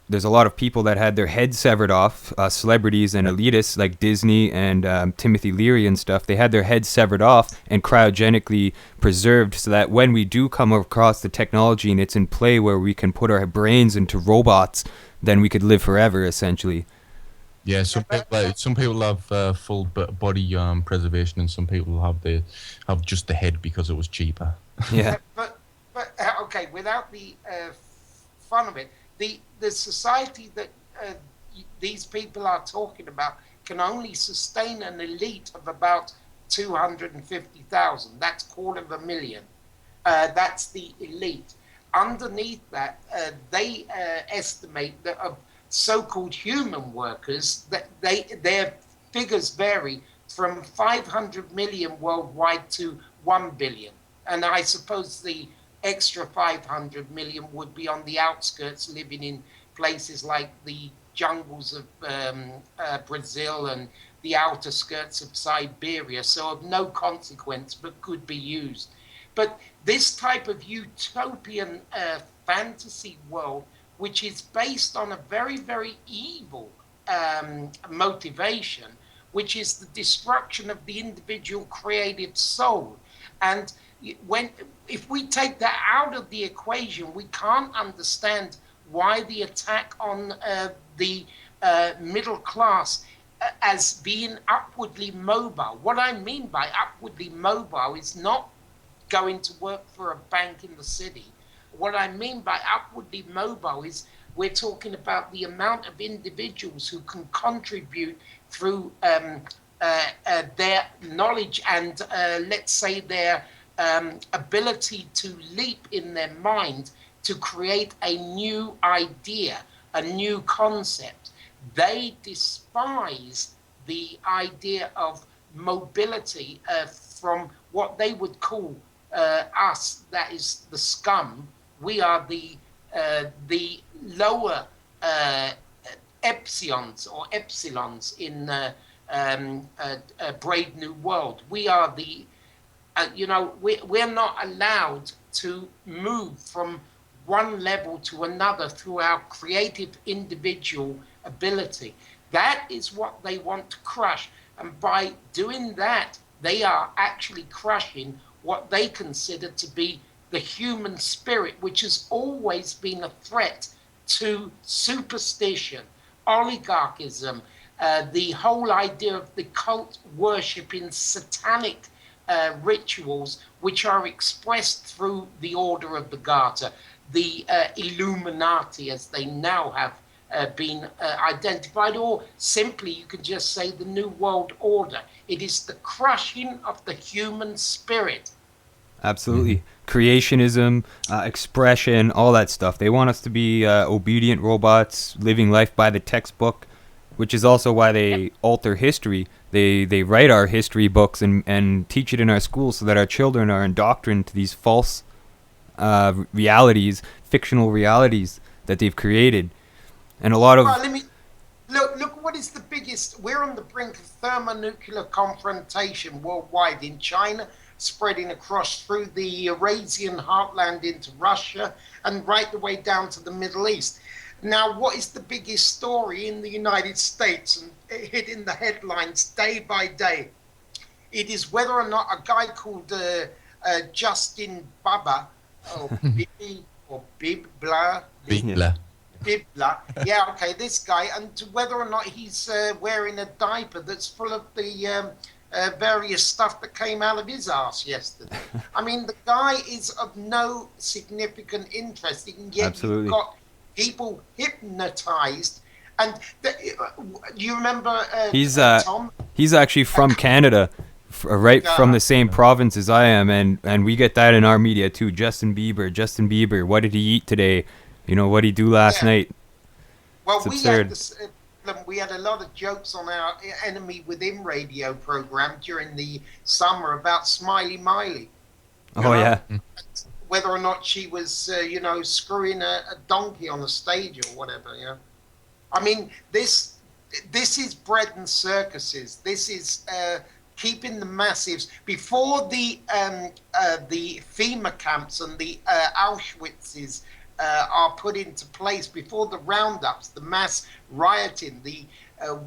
there's a lot of people that had their heads severed off, celebrities and elitists like Disney and Timothy Leary and stuff. They had their heads severed off and cryogenically preserved so that when we do come across the technology and it's in play where we can put our brains into robots, then we could live forever, essentially. Yeah, some people have full body preservation, and some people have just the head because it was cheaper. Yeah. But okay, without the fun of it, the society that these people are talking about can only sustain an elite of about 250,000. That's 250,000. That's the elite. Underneath that, they estimate that of so-called human workers, that their figures vary from 500 million worldwide to 1 billion. And I suppose the extra 500 million would be on the outskirts, living in places like the jungles of Brazil and the outer skirts of Siberia, so of no consequence but could be used. But this type of utopian fantasy world, which is based on a very, very evil motivation, which is the destruction of the individual creative soul. And if we take that out of the equation, we can't understand why the attack on the middle class as being upwardly mobile. What I mean by upwardly mobile is not going to work for a bank in the city. What I mean by upwardly mobile is we're talking about the amount of individuals who can contribute through their knowledge and, let's say, their ability to leap in their mind to create a new idea, a new concept. They despise the idea of mobility from what they would call us, that is the scum. We are the lower epsilons in Brave New World. We are the, we're not allowed to move from one level to another through our creative individual ability. That is what they want to crush. And by doing that, they are actually crushing what they consider to be the human spirit, which has always been a threat to superstition, oligarchism, the whole idea of the cult worshipping satanic rituals, which are expressed through the Order of the Garter, the Illuminati, as they now have been identified, or simply you could just say the New World Order. It is the crushing of the human spirit. Absolutely. Creationism, expression, all that stuff. They want us to be obedient robots, living life by the textbook, which is also why they alter history. They write our history books and teach it in our schools so that our children are indoctrinated to these false realities, fictional realities that they've created. And a lot of... Well, look, what is the biggest... We're on the brink of thermonuclear confrontation worldwide in China, spreading across through the Eurasian heartland into Russia and right the way down to the Middle East. Now, what is the biggest story in the United States and hitting the headlines day by day? It is whether or not a guy called Justin Bieber, or Bibi, or Bibla. Bibla. Yeah, okay, this guy, and whether or not he's wearing a diaper that's full of the various stuff that came out of his ass yesterday. I mean, the guy is of no significant interest, and yet Absolutely. You've got people hypnotized. And you remember Tom? He's actually from Canada, right from the same province as I am, and we get that in our media too. Justin Bieber, what did he eat today? What did he do last night? Well, it's absurd. We had a lot of jokes on our Enemy Within radio program during the summer about Smiley Miley. Yeah. Whether or not she was, screwing a donkey on a stage or whatever, I mean, this is bread and circuses. This is keeping the massives before the FEMA camps and the Auschwitzes are put into place, before the roundups, the mass rioting, the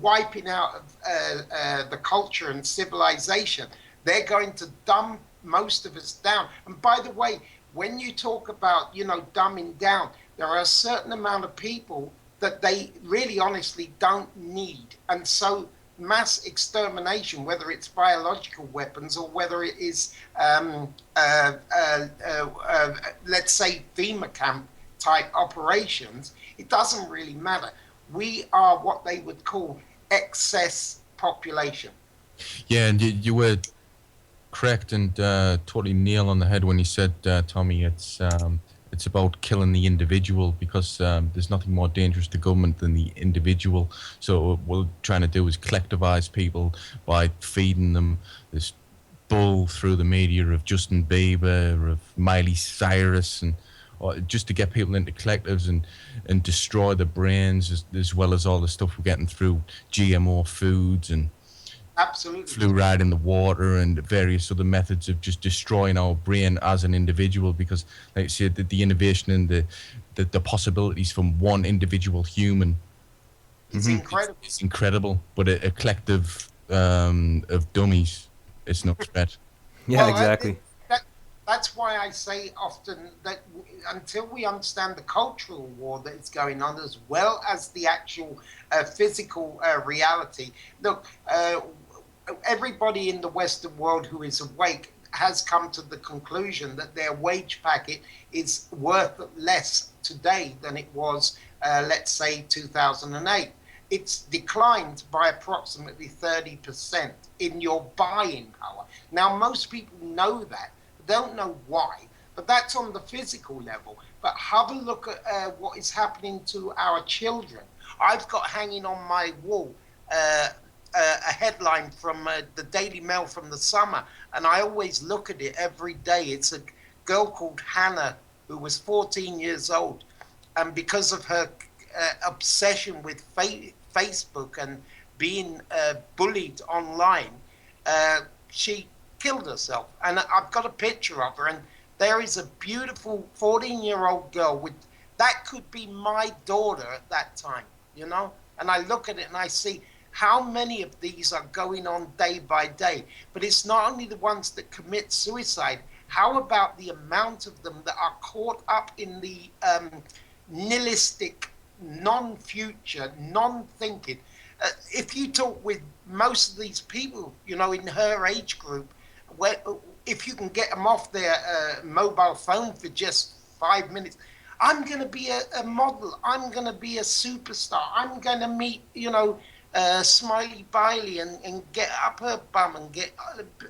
wiping out of the culture and civilization. They're going to dumb most of us down. And by the way, when you talk about, dumbing down, there are a certain amount of people that they really honestly don't need. And so mass extermination, whether it's biological weapons or whether it is, let's say, FEMA camp type operations, it doesn't really matter. We are what they would call excess population. Yeah, and you were correct and totally nail on the head when you said, Tommy, it's about killing the individual, because there's nothing more dangerous to government than the individual. So what we're trying to do is collectivize people by feeding them this bull through the media of Justin Bieber, of Miley Cyrus, and or just to get people into collectives and destroy their brains, as well as all the stuff we're getting through GMO foods and Absolutely. fluoride in the water and various other methods of just destroying our brain as an individual. Because, like I said, the innovation and the possibilities from one individual human, it's incredible. It's incredible. But a collective of dummies, it's no threat. Yeah, Well, exactly. That's why I say often that until we understand the cultural war that is going on, as well as the actual physical reality. Look, everybody in the Western world who is awake has come to the conclusion that their wage packet is worth less today than it was, let's say, 2008. It's declined by approximately 30% in your buying power. Now, most people know that. Don't know why, but that's on the physical level. But have a look at what is happening to our children. I've got hanging on my wall a headline from the Daily Mail from the summer, and I always look at it every day. It's a girl called Hannah who was 14 years old, and because of her obsession with Facebook and being bullied online, she killed herself. And I've got a picture of her, and there is a beautiful 14-year-old girl with that could be my daughter at that time, you know. And I look at it and I see how many of these are going on day by day. But it's not only the ones that commit suicide. How about the amount of them that are caught up in the nihilistic, non-future, non-thinking? If you talk with most of these people, you know, in her age group, where if you can get them off their mobile phone for just 5 minutes, I'm going to be a model. I'm going to be a superstar. I'm going to meet, you know, Smiley Biley and get up her bum and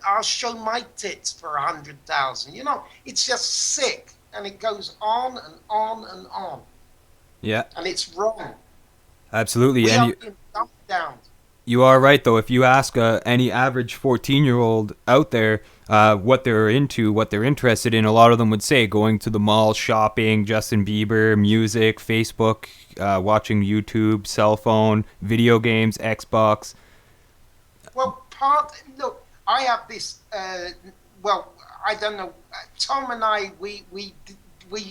I'll show my tits for 100,000. You know, it's just sick, and it goes on and on and on. Yeah, and it's wrong. absolutely. We And are being dumbed down. you are right, though. If you ask any average 14-year-old out there what they're into, what they're interested in, a lot of them would say going to the mall, shopping, Justin Bieber, music, Facebook, watching YouTube, cell phone, video games, Xbox. Well, look, I have this. Well, I don't know. Tom and I, we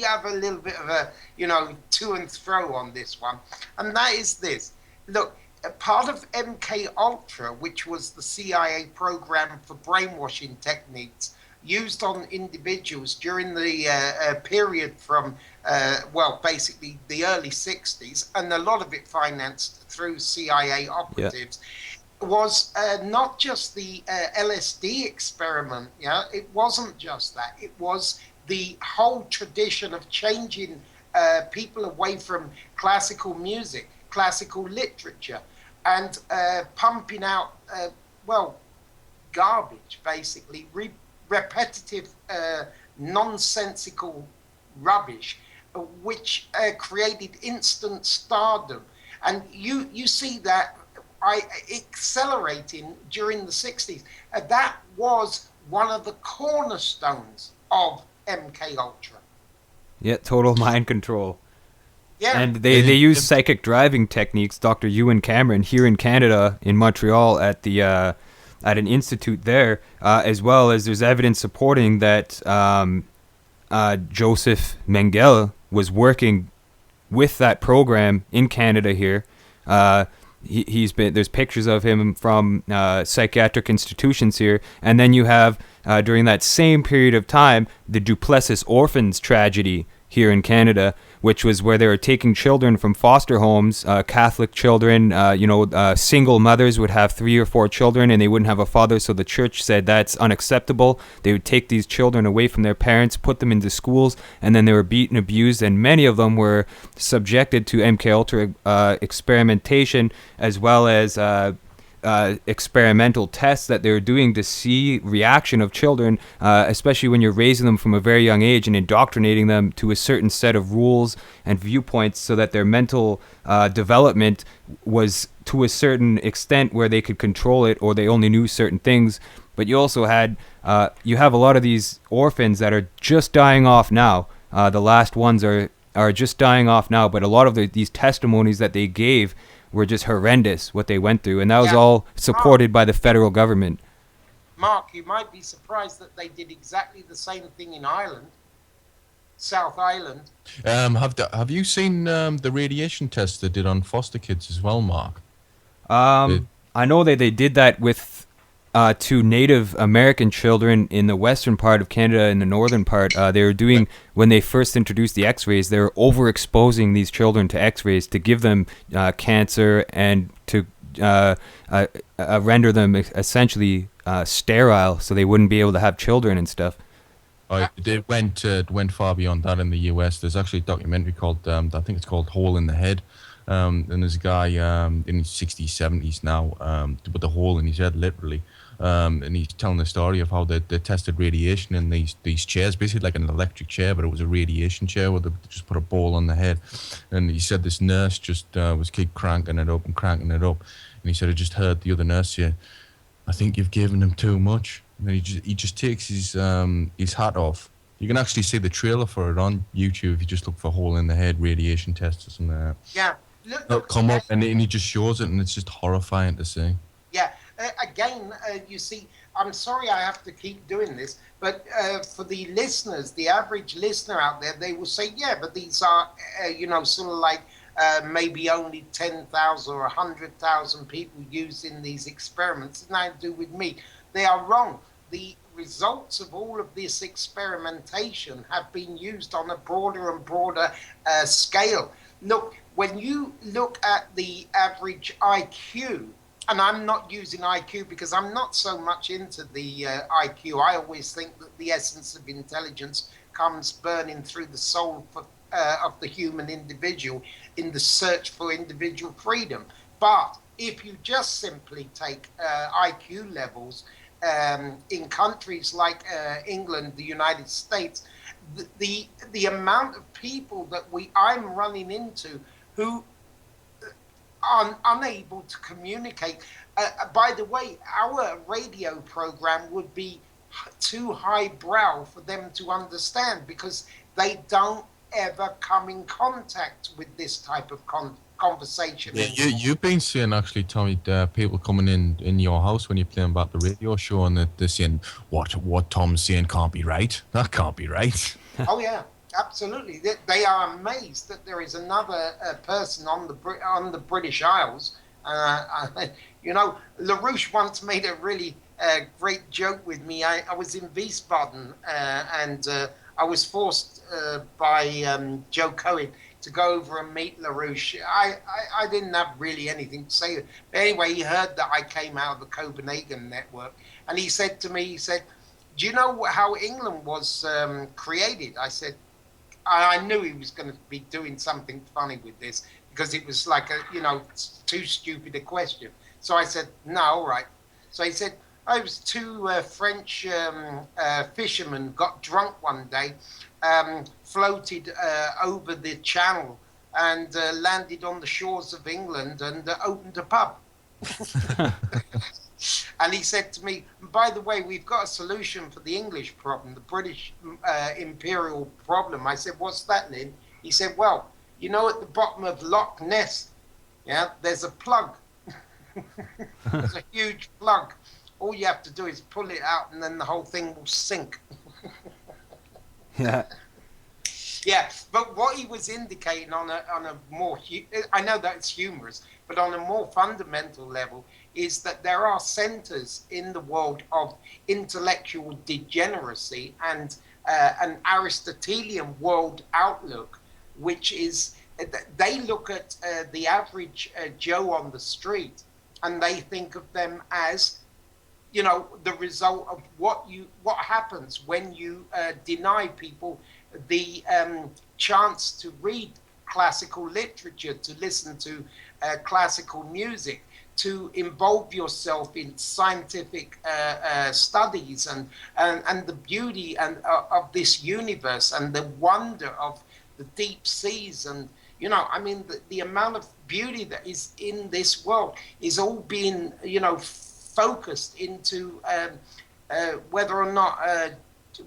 have a little bit of a, you know, to and fro on this one, and that is this. Look, a part of MK Ultra, which was the CIA program for brainwashing techniques used on individuals during the period from, well, basically the early 60s, and a lot of it financed through CIA operatives, was not just the LSD experiment. Yeah, it wasn't just that. It was the whole tradition of changing people away from classical music, classical literature, and pumping out, well, garbage, basically, repetitive, nonsensical rubbish, which created instant stardom. And you see that accelerating during the 60s. That was one of the cornerstones of MK Ultra. Yeah, total mind control. Yeah. And they use psychic driving techniques. Dr. Ewan Cameron here in Canada, in Montreal, at the at an institute there, as well as there's evidence supporting that Joseph Mengele was working with that program in Canada here. He's been, there's pictures of him from psychiatric institutions here, and then you have during that same period of time the Duplessis orphans tragedy here in Canada, which was where they were taking children from foster homes, Catholic children, single mothers would have 3 or 4 children and they wouldn't have a father. So the church said that's unacceptable. They would take these children away from their parents, put them into schools, and then they were beaten, abused, and many of them were subjected to MKUltra experimentation, as well as experimental tests that they were doing to see reaction of children, especially when you're raising them from a very young age and indoctrinating them to a certain set of rules and viewpoints so that their mental development was to a certain extent where they could control it or they only knew certain things. But you also had, you have a lot of these orphans that are just dying off now. The last ones are just dying off now, but a lot of these testimonies that they gave were just horrendous, what they went through, and that was all supported by the federal government. Mark, you might be surprised that they did exactly the same thing in Ireland, South Ireland. Have you seen the radiation tests they did on foster kids as well, Mark? I know that they did that with to Native American children in the western part of Canada and the northern part. They were doing, when they first introduced the X-rays, they were overexposing these children to X-rays to give them cancer and to render them essentially sterile so they wouldn't be able to have children and stuff. It went far beyond that in the US. There's actually a documentary called, I think it's called Hole in the Head. And there's a guy in his 60s, 70s now with a hole in his head, literally. And he's telling the story of how they tested radiation in these chairs, basically like an electric chair, but it was a radiation chair where they just put a ball on the head. And he said this nurse just was keep cranking it up. And he said, I just heard the other nurse say, I think you've given him too much. And then he just takes his hat off. You can actually see the trailer for it on YouTube if you just look for Hole in the Head radiation test or something like that. Yeah. It'll come up and he just shows it, and it's just horrifying to see. Yeah. Again, you see, I'm sorry I have to keep doing this, but for the listeners, the average listener out there, they will say, yeah, but these are, sort of like maybe only 10,000 or 100,000 people using these experiments. It's nothing to do with me. They are wrong. The results of all of this experimentation have been used on a broader and broader scale. Look, when you look at the average IQ, and I'm not using IQ because I'm not so much into the IQ. I always think that the essence of intelligence comes burning through the soul of the human individual in the search for individual freedom. But if you just simply take IQ levels in countries like England, the United States, the amount of people that I'm running into who are unable to communicate. By the way, our radio program would be too highbrow for them to understand because they don't ever come in contact with this type of conversation. Yeah, you've been seeing, actually, Tommy, people coming in your house when you're playing about the radio show, and they're saying, what Tom's saying can't be right. That can't be right. Oh, yeah. Absolutely, they are amazed that there is another person on the British Isles. LaRouche once made a really great joke with me. I was in Wiesbaden and I was forced by Joe Cohen to go over and meet LaRouche. I didn't have really anything to say. But anyway, he heard that I came out of the Copenhagen network, and he said to me, do you know how England was created? I said, I knew he was going to be doing something funny with this because it was like too stupid a question. So I said, no, all right. So he said, it was 2 French fishermen got drunk one day, floated over the channel and landed on the shores of England and opened a pub. And he said to me, by the way, we've got a solution for the English problem, the British imperial problem. I said, what's that, Lynn? He said, well, at the bottom of Loch Ness, there's a plug. There's a huge plug. All you have to do is pull it out and then the whole thing will sink. Yeah. Yeah, but what he was indicating on a more, I know that it's humorous, but on a more fundamental level, is that there are centers in the world of intellectual degeneracy and an Aristotelian world outlook, which is they look at the average Joe on the street, and they think of them as, you know, the result of what happens when you deny people the chance to read classical literature, to listen to classical music, to involve yourself in scientific studies and the beauty and of this universe and the wonder of the deep seas. And you know, I mean, the amount of beauty that is in this world is all being, you know, focused into whether or not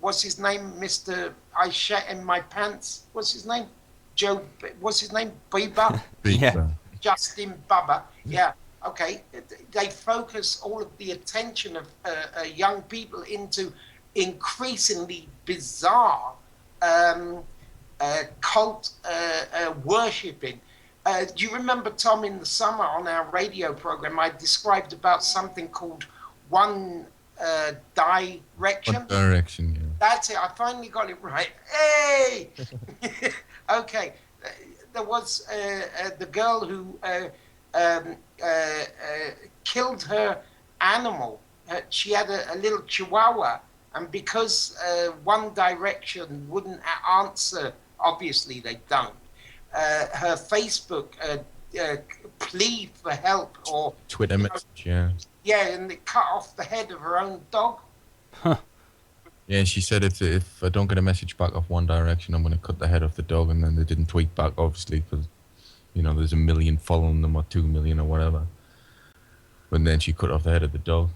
what's his name, Mr. I shat in my pants, what's his name, Joe, what's his name, Bieber? Yeah. Justin Bieber. Yeah. Okay, they focus all of the attention of young people into increasingly bizarre cult worshipping. Do you remember, Tom, in the summer on our radio program, I described about something called One Direction? One Direction, yeah. That's it. I finally got it right. Hey! Okay. There was the girl who killed her animal. She had a little chihuahua, and because One Direction wouldn't answer, obviously they don't, her Facebook plea for help, or Twitter message, yeah. Yeah, and it cut off the head of her own dog. Yeah, she said if I don't get a message back off One Direction, I'm going to cut the head off the dog. And then they didn't tweet back, obviously, because, you know, there's 1 million following them or 2 million or whatever. But then she cut off the head of the dog.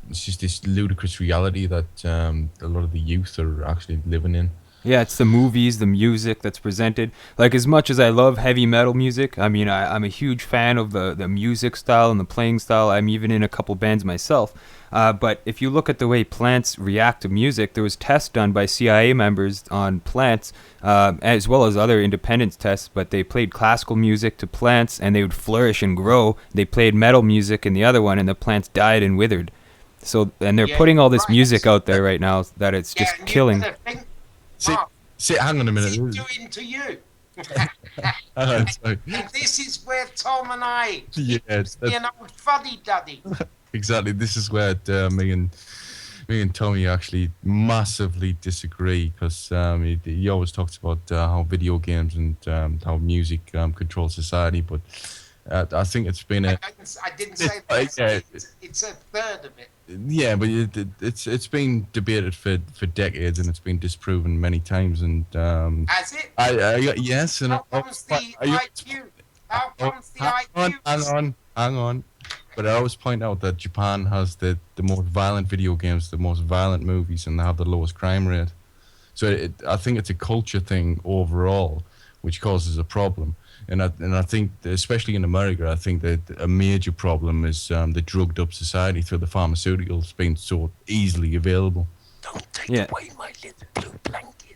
It's just this ludicrous reality that a lot of the youth are actually living in. Yeah, it's the movies, the music that's presented. Like, as much as I love heavy metal music, I mean, I'm a huge fan of the music style and the playing style. I'm even in a couple bands myself. But if you look at the way plants react to music, there was tests done by CIA members on plants, as well as other independent tests, but they played classical music to plants, and they would flourish and grow. They played metal music in the other one, and the plants died and withered. So, and they're putting all this music out there right now that it's just killing. Hang on a minute. What's he doing to you? Sorry. And this is where Tom and I, yes, you know, fuddy-duddy. Exactly. This is where me and Tommy actually massively disagree, because he always talks about how video games and how music control society, but I think it's been I didn't say that. It's a third of it. Yeah, but it's been debated for decades, and it's been disproven many times. And has it? Yes. And how comes the IQ? How comes the IQ? Hang on. But I always point out that Japan has the most violent video games, the most violent movies, and they have the lowest crime rate. So I think it's a culture thing overall, which causes a problem. And I think, especially in America, I think that a major problem is the drugged up society through the pharmaceuticals being so easily available. Don't take away my little blue blanket.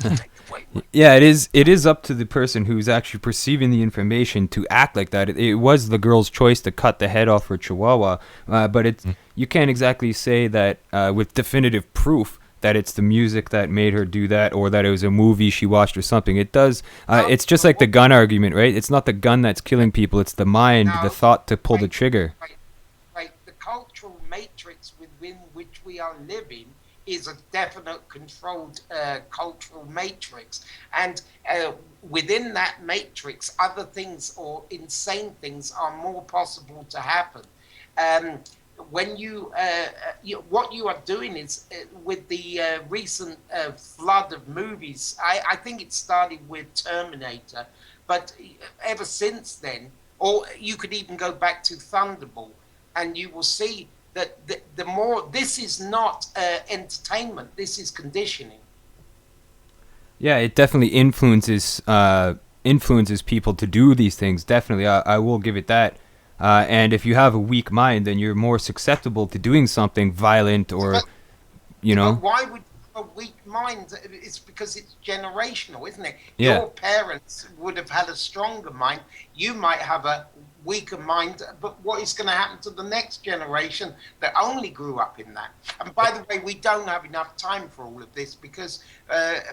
Don't take away my... Yeah, it is up to the person who's actually perceiving the information to act like that. It was the girl's choice to cut the head off her chihuahua, but you can't exactly say that with definitive proof that it's the music that made her do that, or that it was a movie she watched or something. It does. It's just like the gun argument, right? It's not the gun that's killing people. It's the mind, the thought to pull the trigger. Right. The cultural matrix within which we are living is a definite controlled cultural matrix. And within that matrix, other things or insane things are more possible to happen. When what you are doing is with the recent flood of movies, I think it started with Terminator, but ever since then, or you could even go back to Thunderball, and you will see that the more, this is not entertainment, this is conditioning. Yeah, it definitely influences people to do these things. Definitely, I will give it that. And if you have a weak mind, then you're more susceptible to doing something violent, or, you know. But why would a weak mind? It's because it's generational, isn't it? Yeah. Your parents would have had a stronger mind. You might have a weaker mind, but what is going to happen to the next generation that only grew up in that? And by the way, we don't have enough time for all of this because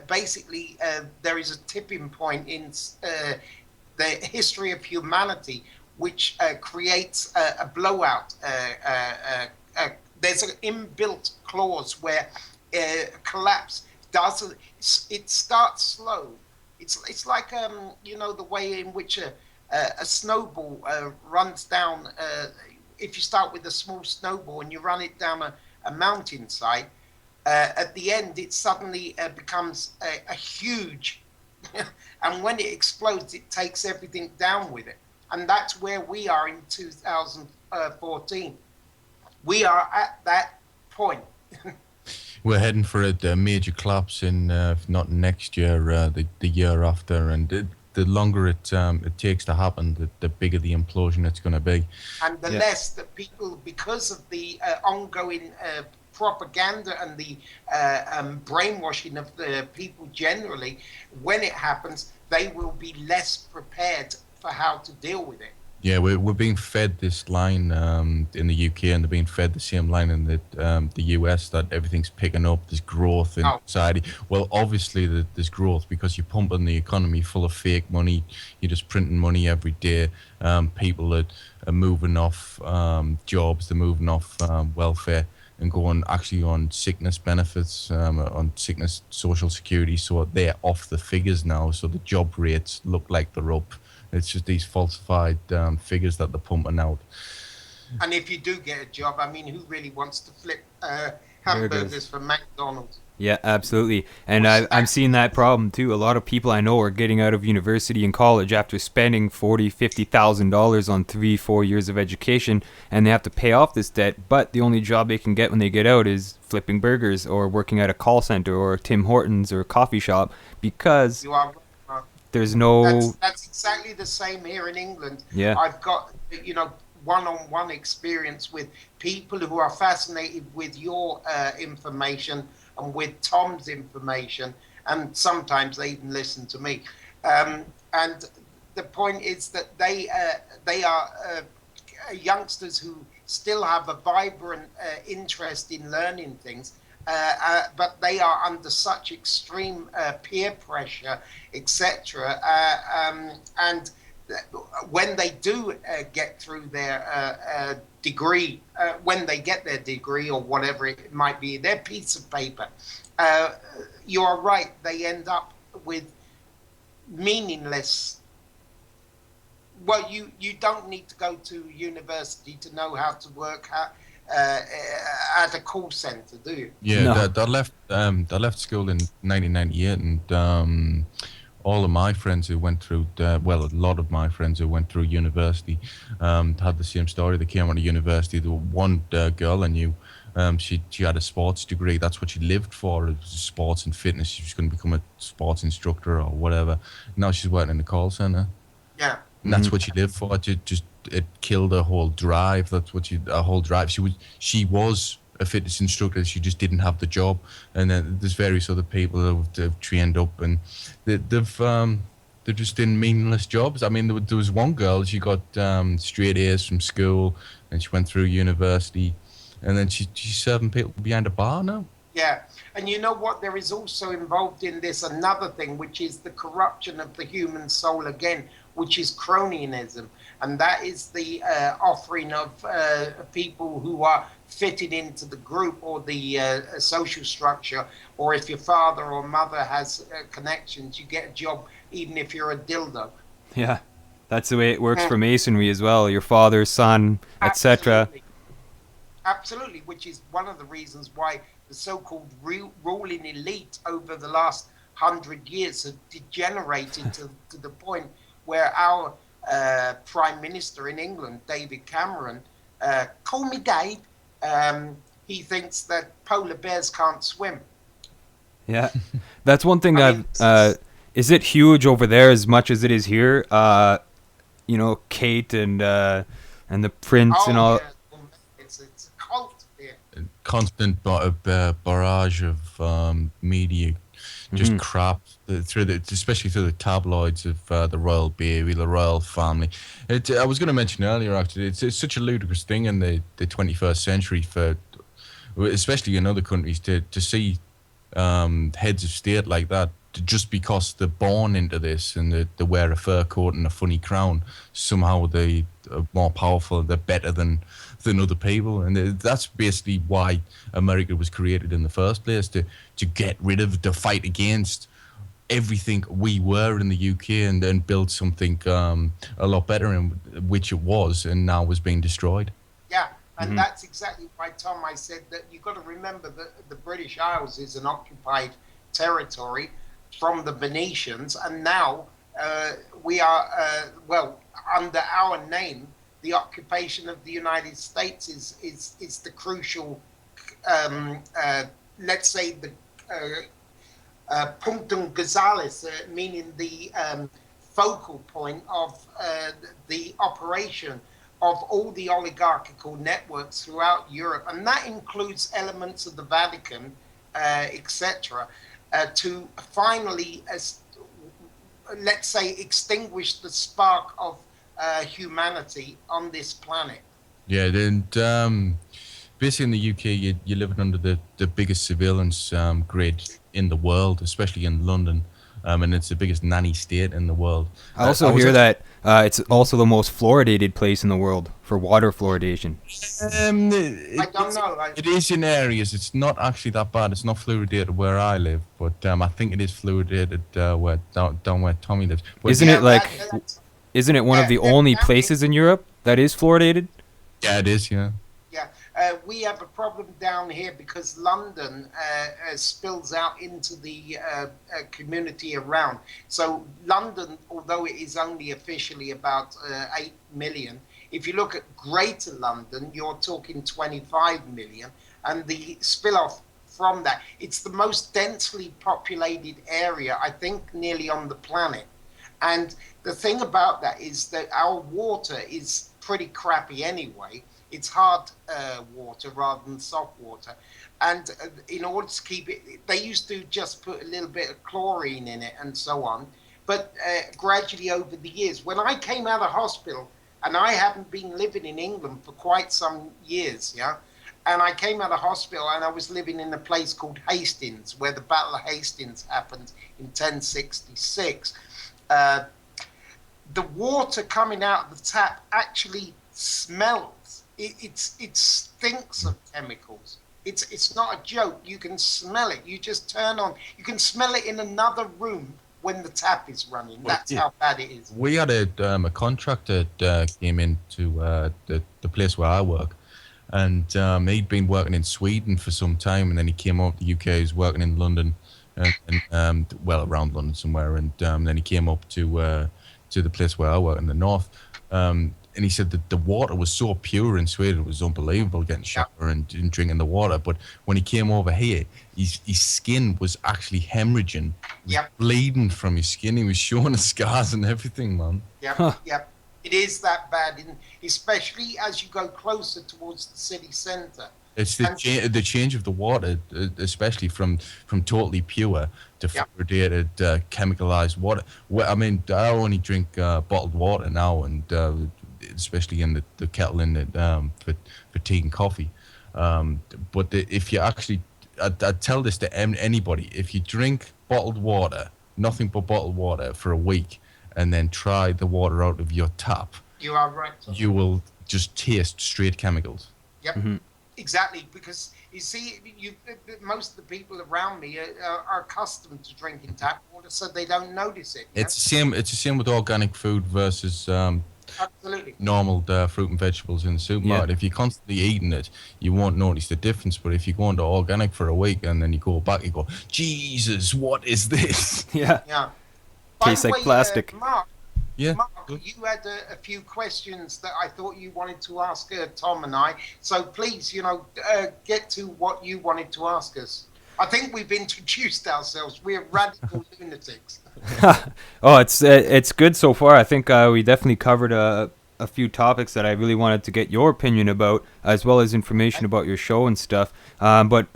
basically there is a tipping point in the history of humanity which creates a blowout. There's an inbuilt clause where collapse doesn't. It starts slow. It's like the way in which a snowball runs down. If you start with a small snowball and you run it down a mountainside, at the end it suddenly becomes a huge, and when it explodes, it takes everything down with it. And that's where we are in 2014. We are at that point. We're heading for a major collapse in, if not next year, the year after, and the longer it takes to happen, the bigger the implosion it's going to be. And the less that people, because of the ongoing propaganda and the brainwashing of the people generally, when it happens, they will be less prepared for how to deal with it. Yeah, we're being fed this line in the UK, and they're being fed the same line in the US, that everything's picking up, there's growth in society. Well, obviously there's growth because you're pumping the economy full of fake money. You're just printing money every day. People are moving off jobs, they're moving off welfare and going actually on sickness benefits, on sickness social security, so they're off the figures now, so the job rates look like they're up. It's just these falsified figures that they're pumping out. And if you do get a job, I mean, who really wants to flip hamburgers from McDonald's? Yeah, absolutely. And I'm seeing that problem too. A lot of people I know are getting out of university and college after spending $40,000-$50,000 on 3-4 years of education, and they have to pay off this debt. But the only job they can get when they get out is flipping burgers or working at a call center or Tim Hortons or a coffee shop, because there's no. That's exactly the same here in England. Yeah. I've got one-on-one experience with people who are fascinated with your information and with Tom's information, and sometimes they even listen to me. And the point is that they are youngsters who still have a vibrant interest in learning things, but they are under such extreme peer pressure, etc. And when they do get through their degree, when they get their degree or whatever it might be, their piece of paper, you are right, they end up with meaningless. Well, you don't need to go to university to know how to work at a call center, do you? Yeah, No. I left school in 1998, and all of my friends who went through, a lot of my friends who went through university had the same story. They came out of university. The one girl I knew, she had a sports degree. That's what she lived for. It was sports and fitness. She was going to become a sports instructor or whatever. Now she's working in the call center. Yeah. And that's what she lived for. It killed her whole drive. That's what her whole drive. She was a fitness instructor. She just didn't have the job. And then there's various other people who've trained up, and they're just in meaningless jobs. I mean, there was one girl. She got straight A's from school, and she went through university, and then she's serving people behind a bar now. Yeah, and you know what? There is also involved in this another thing, which is the corruption of the human soul again, which is cronyism. And that is the offering of people who are fitted into the group or the social structure, or if your father or mother has connections, you get a job even if you're a dildo. Yeah, that's the way it works for masonry as well. Your father, son, etc. Absolutely, which is one of the reasons why the so-called ruling elite over the last 100 years have degenerated to the point where our Prime Minister in England, David Cameron, call me Dave, he thinks that polar bears can't swim. Yeah, that's one thing is it huge over there as much as it is here? Kate and the Prince and all. Yeah. It's a cult here. Constant barrage of media just crap especially through the tabloids of the royal baby, the royal family. I was going to mention earlier, actually, it's such a ludicrous thing in the 21st century for, especially in other countries, to see heads of state like that, just because they're born into this and they wear a fur coat and a funny crown, somehow they are more powerful, they're better than other people. And that's basically why America was created in the first place, to get rid of, to fight against everything we were in the UK, and then build something a lot better, in which it was, and now was being destroyed. Yeah, and that's exactly why, Tom, I said that you've got to remember that the British Isles is an occupied territory from the Venetians, and now we are, well, under our name, the occupation of the United States is the crucial, let's say, the punctum Gonzales, meaning the focal point of the operation of all the oligarchical networks throughout Europe, and that includes elements of the Vatican, etc., to finally, let's say, extinguish the spark of humanity on this planet. Yeah, and basically in the UK, you're living under the biggest surveillance grid in the world, especially in London, and it's the biggest nanny state in the world. I also hear that it's also the most fluoridated place in the world for water fluoridation. I don't know. It is in areas. It's not actually that bad. It's not fluoridated where I live, but I think it is fluoridated down where Tommy lives. But Isn't it like? Isn't it one of the only places in Europe that is fluoridated? Yeah, it is. Yeah. Yeah, we have a problem down here because London spills out into the community around. So London, although it is only officially about 8 million, if you look at Greater London, you're talking 25 million. And the spill-off from that, it's the most densely populated area, I think, nearly on the planet. And the thing about that is that our water is pretty crappy anyway. It's hard water rather than soft water. And in order to keep it, they used to just put a little bit of chlorine in it and so on. But gradually over the years, when I came out of hospital, and I haven't been living in England for quite some years, yeah, and I came out of hospital and I was living in a place called Hastings, where the Battle of Hastings happened in 1066. The water coming out of the tap actually smells. It stinks of chemicals. It's not a joke. You can smell it. You just turn on. You can smell it in another room when the tap is running. That's how bad it is. We had a contractor came into the place where I work, and he'd been working in Sweden for some time, and then he came up to the UK. He was working in London, and well, around London somewhere, and then he came up to the place where I work in the north. And he said that the water was so pure in Sweden, it was unbelievable getting shower and drinking the water. But when he came over here, his skin was actually hemorrhaging, bleeding from his skin. He was showing the scars and everything, man. Yep. It is that bad, especially as you go closer towards the city centre. It's the change of the water, especially from totally pure to fluoridated, chemicalized water. Well, I mean, I only drink bottled water now, and especially in the kettle in it for tea and coffee. But if you actually, I'd tell this to anybody: if you drink bottled water, nothing but bottled water for a week, and then try the water out of your tap, you are right. You will just taste straight chemicals. Yep. Mm-hmm. Exactly, because you see, most of the people around me are accustomed to drinking tap water, so they don't notice it. It's the same with organic food versus absolutely normal fruit and vegetables in the supermarket. If you're constantly eating it, you won't notice the difference. But if you go into organic for a week and then you go back, you go, Jesus, what is this? Yeah. Tastes like plastic. Mark, Yeah. Mark, you had a few questions that I thought you wanted to ask Tom and I. So please, get to what you wanted to ask us. I think we've introduced ourselves. We're radical lunatics. Oh, it's good so far. I think we definitely covered a few topics that I really wanted to get your opinion about, as well as information about your show and stuff. But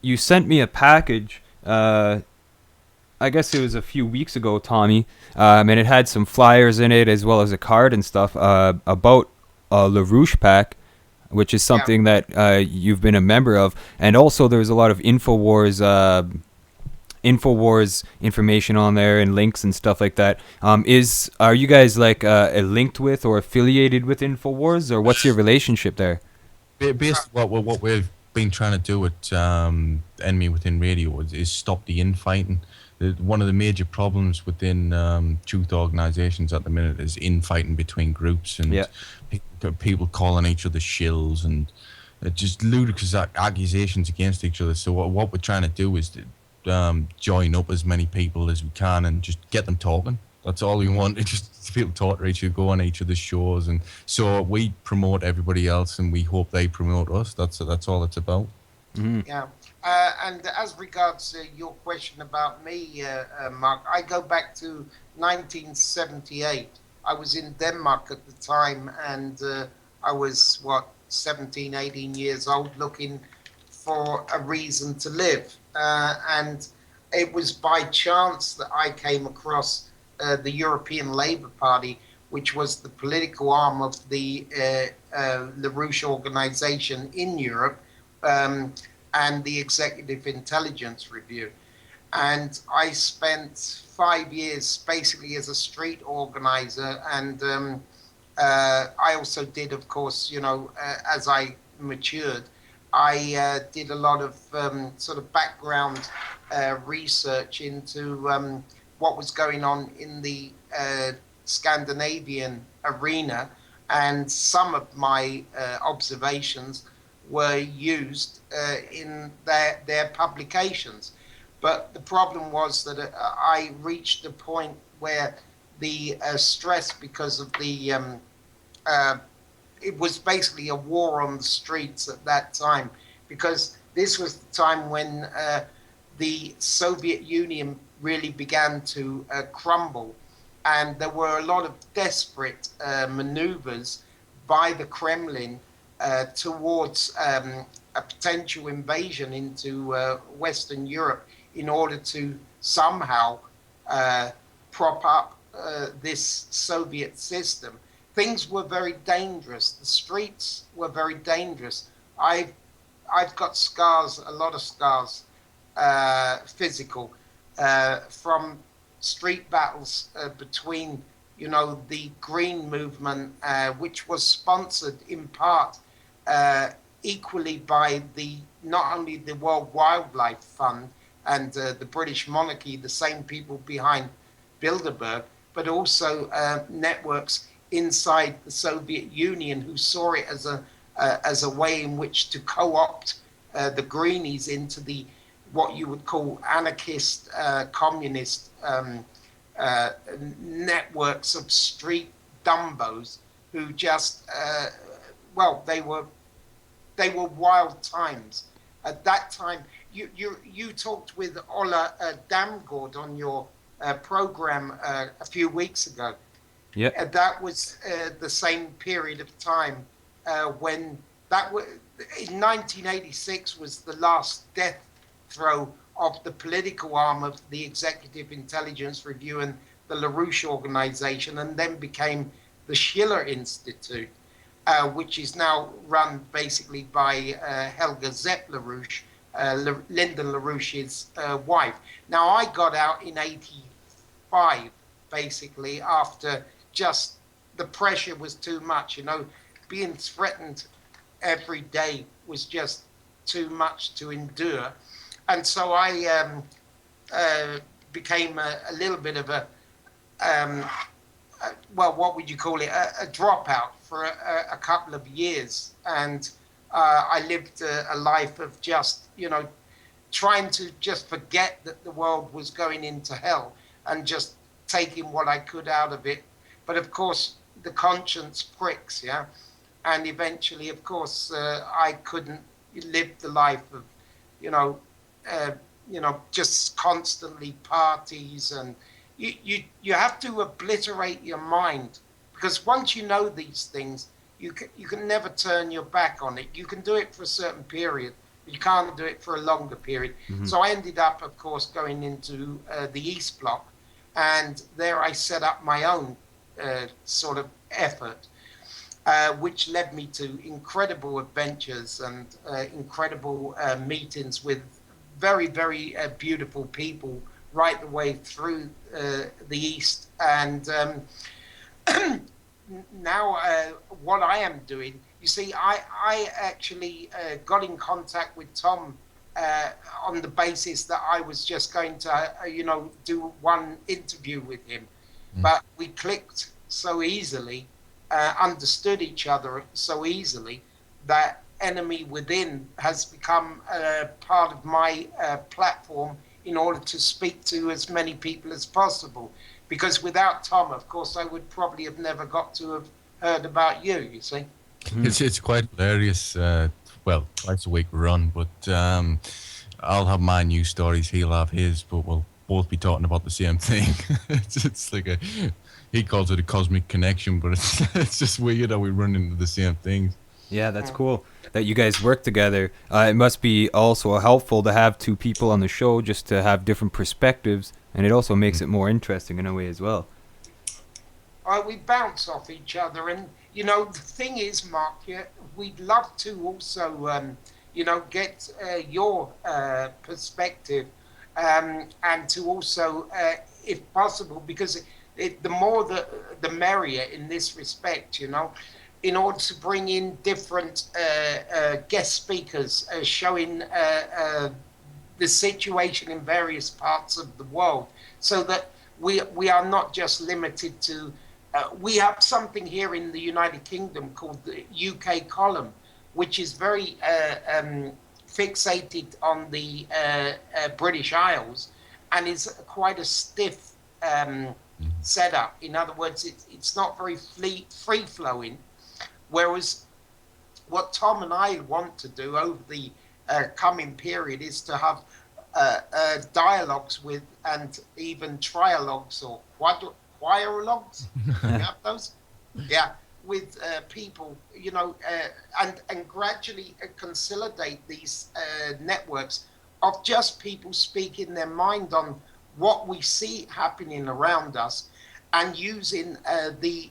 you sent me a package Uh, I guess it was a few weeks ago, Tommy, and it had some flyers in it as well as a card and stuff about LaRouche Pack, which is Yeah. something that you've been a member of, and also there's a lot of Infowars information on there and links and stuff like that. Are you guys like linked with or affiliated with Infowars, or what's your relationship there? Basically, what we've been trying to do at Enemy Within Radio is stop the infighting. One of the major problems within truth organisations at the minute is infighting between groups Yeah. and people calling each other shills and just ludicrous accusations against each other. So what we're trying to do is join up as many people as we can and just get them talking. That's all we want. It's just people talk to each other, go on each other's shows, and so we promote everybody else, and we hope they promote us. That's all it's about. Mm-hmm. Yeah. And as regards your question about me, Mark, I go back to 1978. I was in Denmark at the time, and I was, 17, 18 years old, looking for a reason to live. And it was by chance that I came across the European Labour Party, which was the political arm of the LaRouche organization in Europe. And the Executive Intelligence Review. And I spent 5 years basically as a street organizer. And I also did, of course, as I matured, I did a lot of sort of background research into what was going on in the Scandinavian arena. And some of my observations were used in their publications. But the problem was that I reached a point where the stress, because of the it was basically a war on the streets at that time, because this was the time when the Soviet Union really began to crumble, and there were a lot of desperate maneuvers by the Kremlin towards a potential invasion into Western Europe in order to somehow prop up this Soviet system. Things were very dangerous. The streets were very dangerous. I've got scars, a lot of scars, physical, from street battles between, the Green Movement, which was sponsored in part equally by not only the World Wildlife Fund and the British monarchy, the same people behind Bilderberg, but also networks inside the Soviet Union who saw it as a way in which to co-opt the Greenies into the what you would call anarchist, communist networks of street dumbos who just they were wild times. At that time, you talked with Ola Damgård on your program a few weeks ago. Yeah. That was the same period of time when in 1986 was the last death throw of the political arm of the Executive Intelligence Review and the LaRouche organization, and then became the Schiller Institute, which is now run basically by Helga Zepp LaRouche, Lyndon LaRouche's wife. Now, I got out in 85, basically, after just the pressure was too much. Being threatened every day was just too much to endure. And so I became a little bit of what would you call it, a dropout for a couple of years. And I lived a life of just, trying to just forget that the world was going into hell and just taking what I could out of it. But of course, the conscience pricks, yeah? And eventually, of course, I couldn't live the life of, just constantly parties, and you have to obliterate your mind, because once you know these things, you can never turn your back on it. You can do it for a certain period, You can't do it for a longer period. So I ended up, of course, going into the East Bloc, and there I set up my own sort of effort, which led me to incredible adventures and incredible meetings with very, very beautiful people right the way through the East. And now what I am doing, you see, I actually got in contact with Tom on the basis that I was just going to, do one interview with him. But we clicked so easily, understood each other so easily, that Enemy Within has become part of my platform in order to speak to as many people as possible. Because without Tom, of course, I would probably have never got to have heard about you, you see. It's quite hilarious. Well, twice a week we run, but I'll have my news stories, he'll have his, but we'll both be talking about the same thing. It's like he calls it a cosmic connection, but it's just weird how we run into the same things. Yeah, that's cool that you guys work together. It must be also helpful to have two people on the show just to have different perspectives, and it also makes it more interesting in a way as well. We bounce off each other, and the thing is, Mark, we'd love to also, get your perspective, and to also, if possible, because the more the merrier in this respect, in order to bring in different guest speakers showing the situation in various parts of the world, so that we are not just limited to. We have something here in the United Kingdom called the UK column, which is very fixated on the British Isles, and is quite a stiff setup. In other words, it's not very free-flowing. Whereas what Tom and I want to do over the coming period is to have dialogues with, and even trialogues or quadrilogues. You have those? Yeah, with people, and gradually consolidate these networks of just people speaking their mind on what we see happening around us, and using the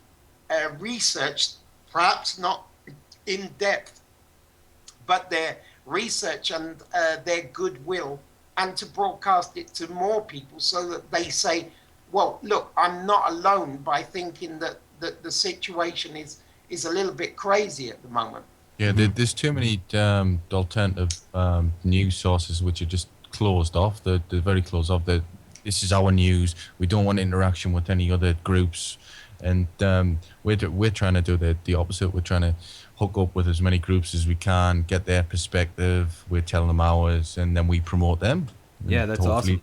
research, perhaps not in depth, but their research and their goodwill, and to broadcast it to more people so that they say, well, look, I'm not alone by thinking that the situation is a little bit crazy at the moment. Yeah, there's too many alternative news sources which are just closed off. They're very closed off. This is our news. We don't want interaction with any other groups. And we're trying to do the opposite. We're trying to hook up with as many groups as we can, get their perspective. We're telling them ours, and then we promote them. Yeah, that's awesome.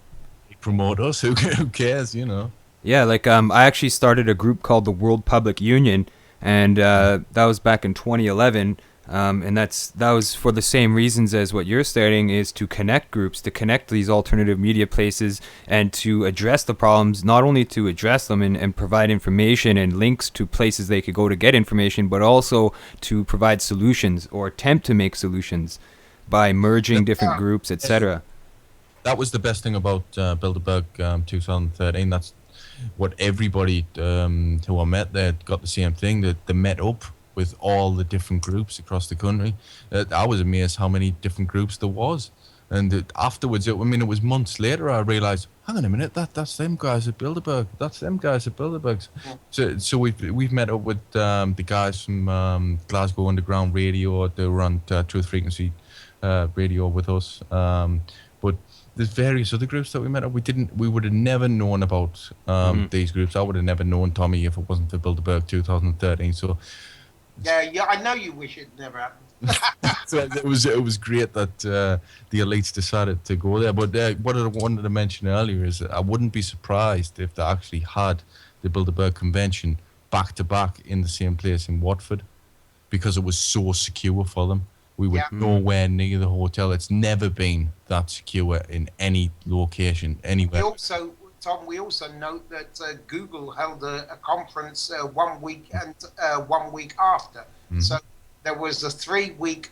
They promote us. Who cares, Yeah, like I actually started a group called the World Public Union, and that was back in 2011. And that was for the same reasons as what you're starting, is to connect groups, to connect these alternative media places, and to address the problems, not only to address them and provide information and links to places they could go to get information, but also to provide solutions or attempt to make solutions by merging different groups, etc. That was the best thing about Bilderberg 2013. That's what everybody who I met there got the same thing, that they met up with all the different groups across the country. I was amazed how many different groups there was. And afterwards, it was months later, I realized, hang on a minute, that's them guys at Bilderberg. That's them guys at Bilderberg's. So we've met up with the guys from Glasgow Underground Radio. They were on Truth Frequency Radio with us. But there's various other groups that we met up. We would have never known about these groups. I would have never known Tommy if it wasn't for Bilderberg 2013. So yeah, I know you wish it never happened. So it was great that the elites decided to go there. But what I wanted to mention earlier is that I wouldn't be surprised if they actually had the Bilderberg convention back to back in the same place in Watford, because it was so secure for them. We were nowhere near the hotel. It's never been that secure in any location anywhere. We also note that Google held a conference 1 week and 1 week after. So there was a 3 week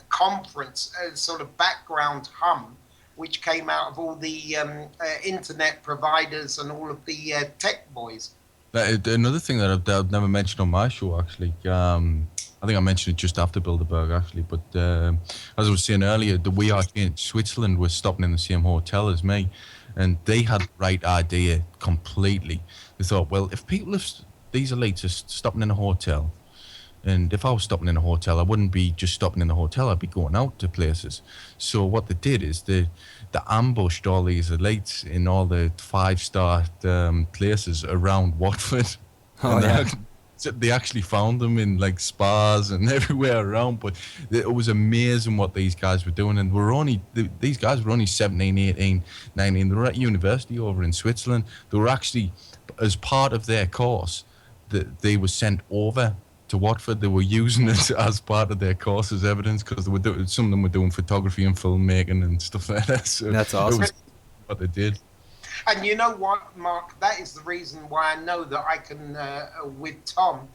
conference, sort of background hum, which came out of all the internet providers and all of the tech boys. Another thing that I've never mentioned on my show, actually, I think I mentioned it just after Bilderberg, actually, but as I was saying earlier, the We Are in Switzerland was stopping in the same hotel as me, and they had the right idea completely. They thought, well, if these elites are stopping in a hotel, and if I was stopping in a hotel, I wouldn't be just stopping in the hotel, I'd be going out to places. So what they did is they ambushed all these elites in all the 5-star places around Watford. Oh, yeah. They actually found them in like spas and everywhere around, but it was amazing what these guys were doing. And these guys were only 17, 18, 19. They were at university over in Switzerland. They were actually, as part of their course, they were sent over to Watford. They were using it as part of their course as evidence, because some of them were doing photography and filmmaking and stuff like that. So that's awesome. It was what they did. And you know what, Mark? That is the reason why I know that I can, with Tom,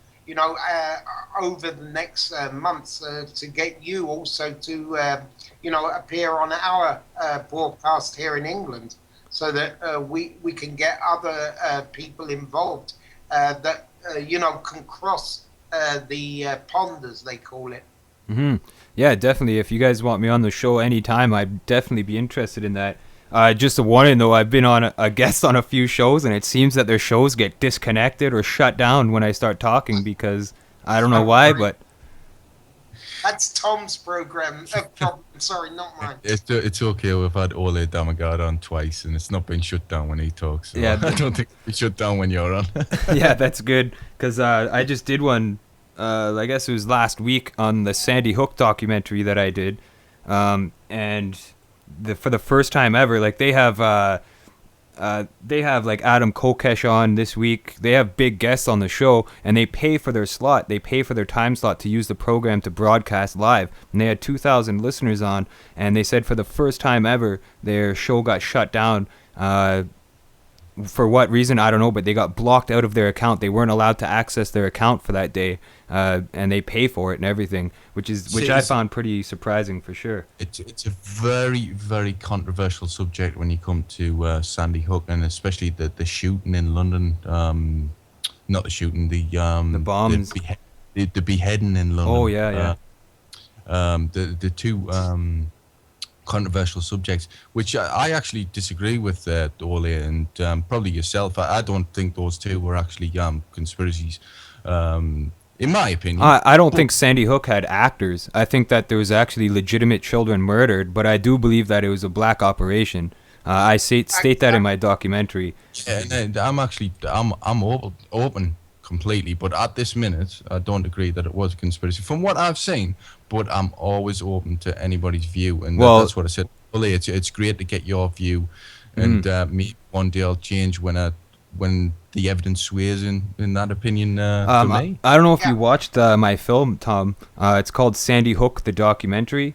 over the next months, to get you also to, appear on our broadcast here in England, so that we can get other people involved that, can cross the pond, as they call it. Mm-hmm. Yeah, definitely. If you guys want me on the show anytime, I'd definitely be interested in that. Just a warning, though, I've been on a guest on a few shows, and it seems that their shows get disconnected or shut down when I start talking, because I don't know why, but... That's Tom's program. Sorry, not mine. It's okay. We've had Ole Damagard on twice, and it's not been shut down when he talks. So yeah, I don't think it's shut down when you're on. Yeah, that's good, because I just did one, I guess it was last week, on the Sandy Hook documentary that I did, and... for the first time ever, like they have like Adam Kokesh on this week. They have big guests on the show, and they pay for their slot. They pay for their time slot to use the program to broadcast live. And they had 2,000 listeners on, and they said for the first time ever, their show got shut down. For what reason, I don't know, but they got blocked out of their account. They weren't allowed to access their account for that day, and they pay for it and everything, which I found pretty surprising for sure. It's a very, very controversial subject when you come to Sandy Hook, and especially the shooting in London. Not the shooting, the bombs, the beheading in London. Oh yeah. The two controversial subjects, which I actually disagree with, Ole, and probably yourself. I don't think those two were actually conspiracies, in my opinion. I don't think Sandy Hook had actors. I think that there was actually legitimate children murdered, but I do believe that it was a black operation. I state that in my documentary. Yeah, and I'm open completely, but at this minute, I don't agree that it was a conspiracy from what I've seen. But I'm always open to anybody's view, and that's what I said. Well, it's great to get your view, and me one day I'll change when the evidence sways in that opinion for me. I don't know if you watched my film, Tom. It's called Sandy Hook, the documentary.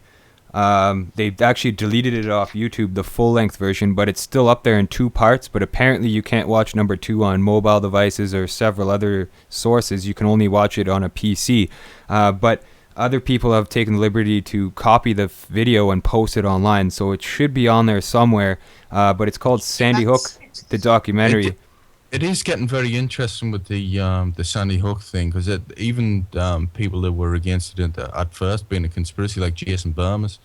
They actually deleted it off YouTube, the full-length version, but it's still up there in 2 parts. But apparently you can't watch number 2 on mobile devices or several other sources. You can only watch it on a PC. But other people have taken the liberty to copy the video and post it online, so it should be on there somewhere. But it's called Sandy Hook, the documentary. It is getting very interesting with the Sandy Hook thing, because even people that were against it at first, being a conspiracy, like Jason Burmas,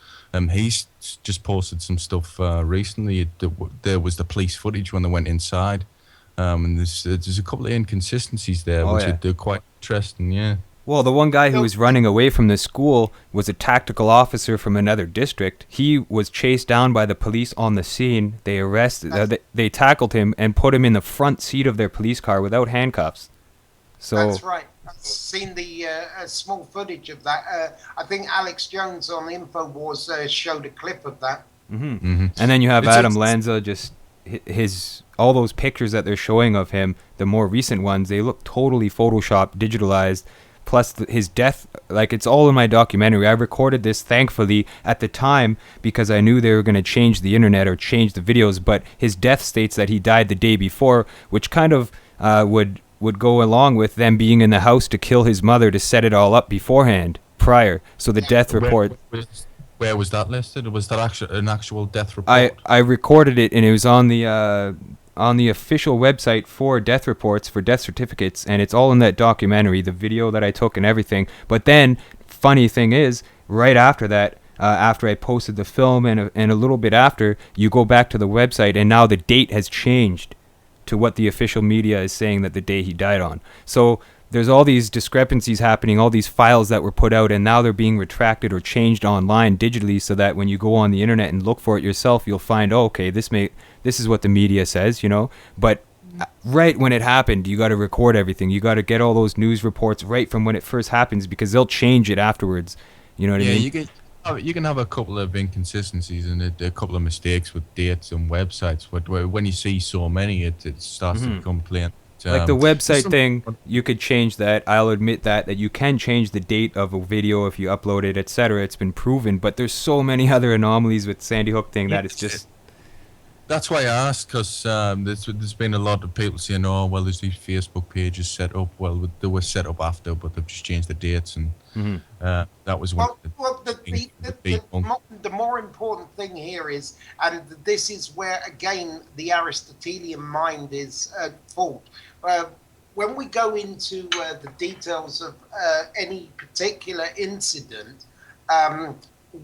he's just posted some stuff recently. There was the police footage when they went inside, and there's a couple of inconsistencies there, which are quite interesting. Yeah. Well, the one guy who was running away from the school was a tactical officer from another district. He was chased down by the police on the scene. They arrested, they tackled him and put him in the front seat of their police car without handcuffs. So that's right. I've seen the small footage of that. I think Alex Jones on InfoWars showed a clip of that. Mm-hmm. Mm-hmm. And then you have Adam Lanza, just all those pictures that they're showing of him, the more recent ones, they look totally photoshopped, digitalized. Plus his death, like, it's all in my documentary. I recorded this, thankfully, at the time, because I knew they were going to change the internet or change the videos, but his death states that he died the day before, which kind of would go along with them being in the house to kill his mother to set it all up beforehand, prior. So the death report, where was that listed? Was that an actual death report? I recorded it, and it was on the official website for death reports, for death certificates, and it's all in that documentary, the video that I took and everything. But then, funny thing is, right after that, after I posted the film and a little bit after, you go back to the website, and now the date has changed to what the official media is saying that the day he died on. So there's all these discrepancies happening, all these files that were put out, and now they're being retracted or changed online digitally, so that when you go on the internet and look for it yourself, you'll find, oh, okay, this is what the media says, But right when it happened, you got to record everything. You got to get all those news reports right from when it first happens, because they'll change it afterwards. You know what I mean? You can have a couple of inconsistencies and a couple of mistakes with dates and websites, but when you see so many, it starts to become plain. Like the website thing, you could change that. I'll admit that you can change the date of a video if you upload it, etc. It's been proven, but there's so many other anomalies with Sandy Hook thing that it's just... That's why I asked, because there's been a lot of people saying, oh, well, there's these Facebook pages set up. Well, they were set up after, but they've just changed the dates, and that was one. The more important thing here is, and this is where, again, the Aristotelian mind is at fault. When we go into the details of any particular incident,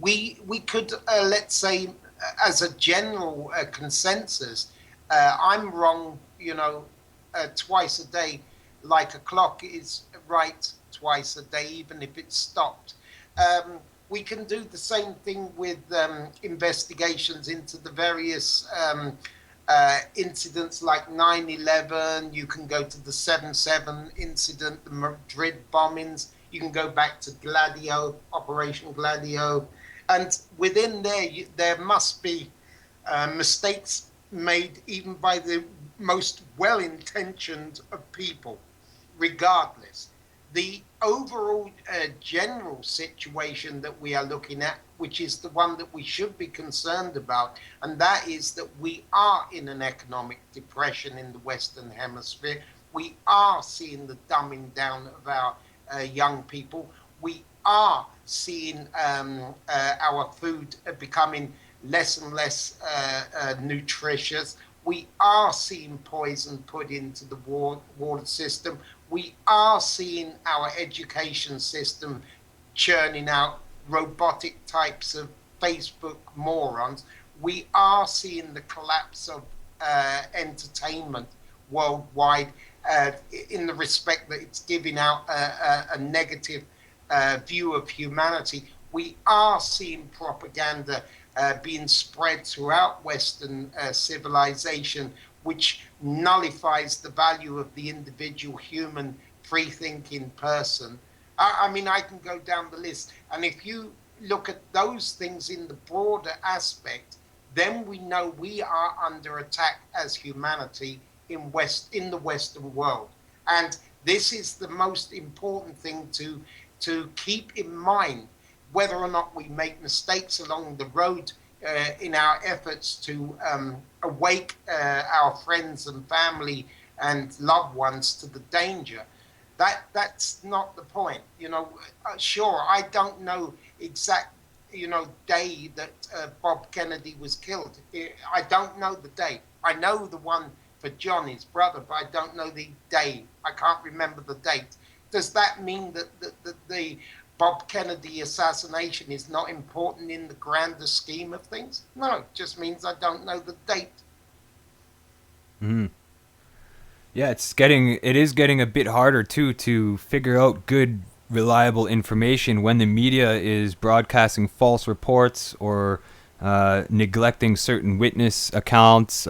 we could, let's say, as a general consensus, I'm wrong, twice a day, like a clock is right twice a day, even if it's stopped. We can do the same thing with investigations into the various incidents like 9/11. You can go to the 7/7 incident, the Madrid bombings. You can go back to Gladio, Operation Gladio. And within there must be mistakes made even by the most well-intentioned of people, regardless. The overall general situation that we are looking at, which is the one that we should be concerned about, and that is that we are in an economic depression in the Western Hemisphere. We are seeing the dumbing down of our young people. We are seeing our food becoming less and less nutritious. We are seeing poison put into the water system. We are seeing our education system churning out robotic types of Facebook morons. We are seeing the collapse of entertainment worldwide in the respect that it's giving out a negative view of humanity. We are seeing propaganda being spread throughout Western civilization, which nullifies the value of the individual human free-thinking person. I mean, I can go down the list. And if you look at those things in the broader aspect, then we know we are under attack as humanity in the Western world. And this is the most important thing to keep in mind, whether or not we make mistakes along the road in our efforts to awake our friends and family and loved ones to the danger. That's not the point. Sure, I don't know exact day that Bob Kennedy was killed. I don't know the date. I know the one for John, his brother, but I don't know the day. I can't remember the date. Does that mean that the Bob Kennedy assassination is not important in the grander scheme of things? No, it just means I don't know the date. Yeah, it is getting a bit harder too to figure out good, reliable information when the media is broadcasting false reports or neglecting certain witness accounts.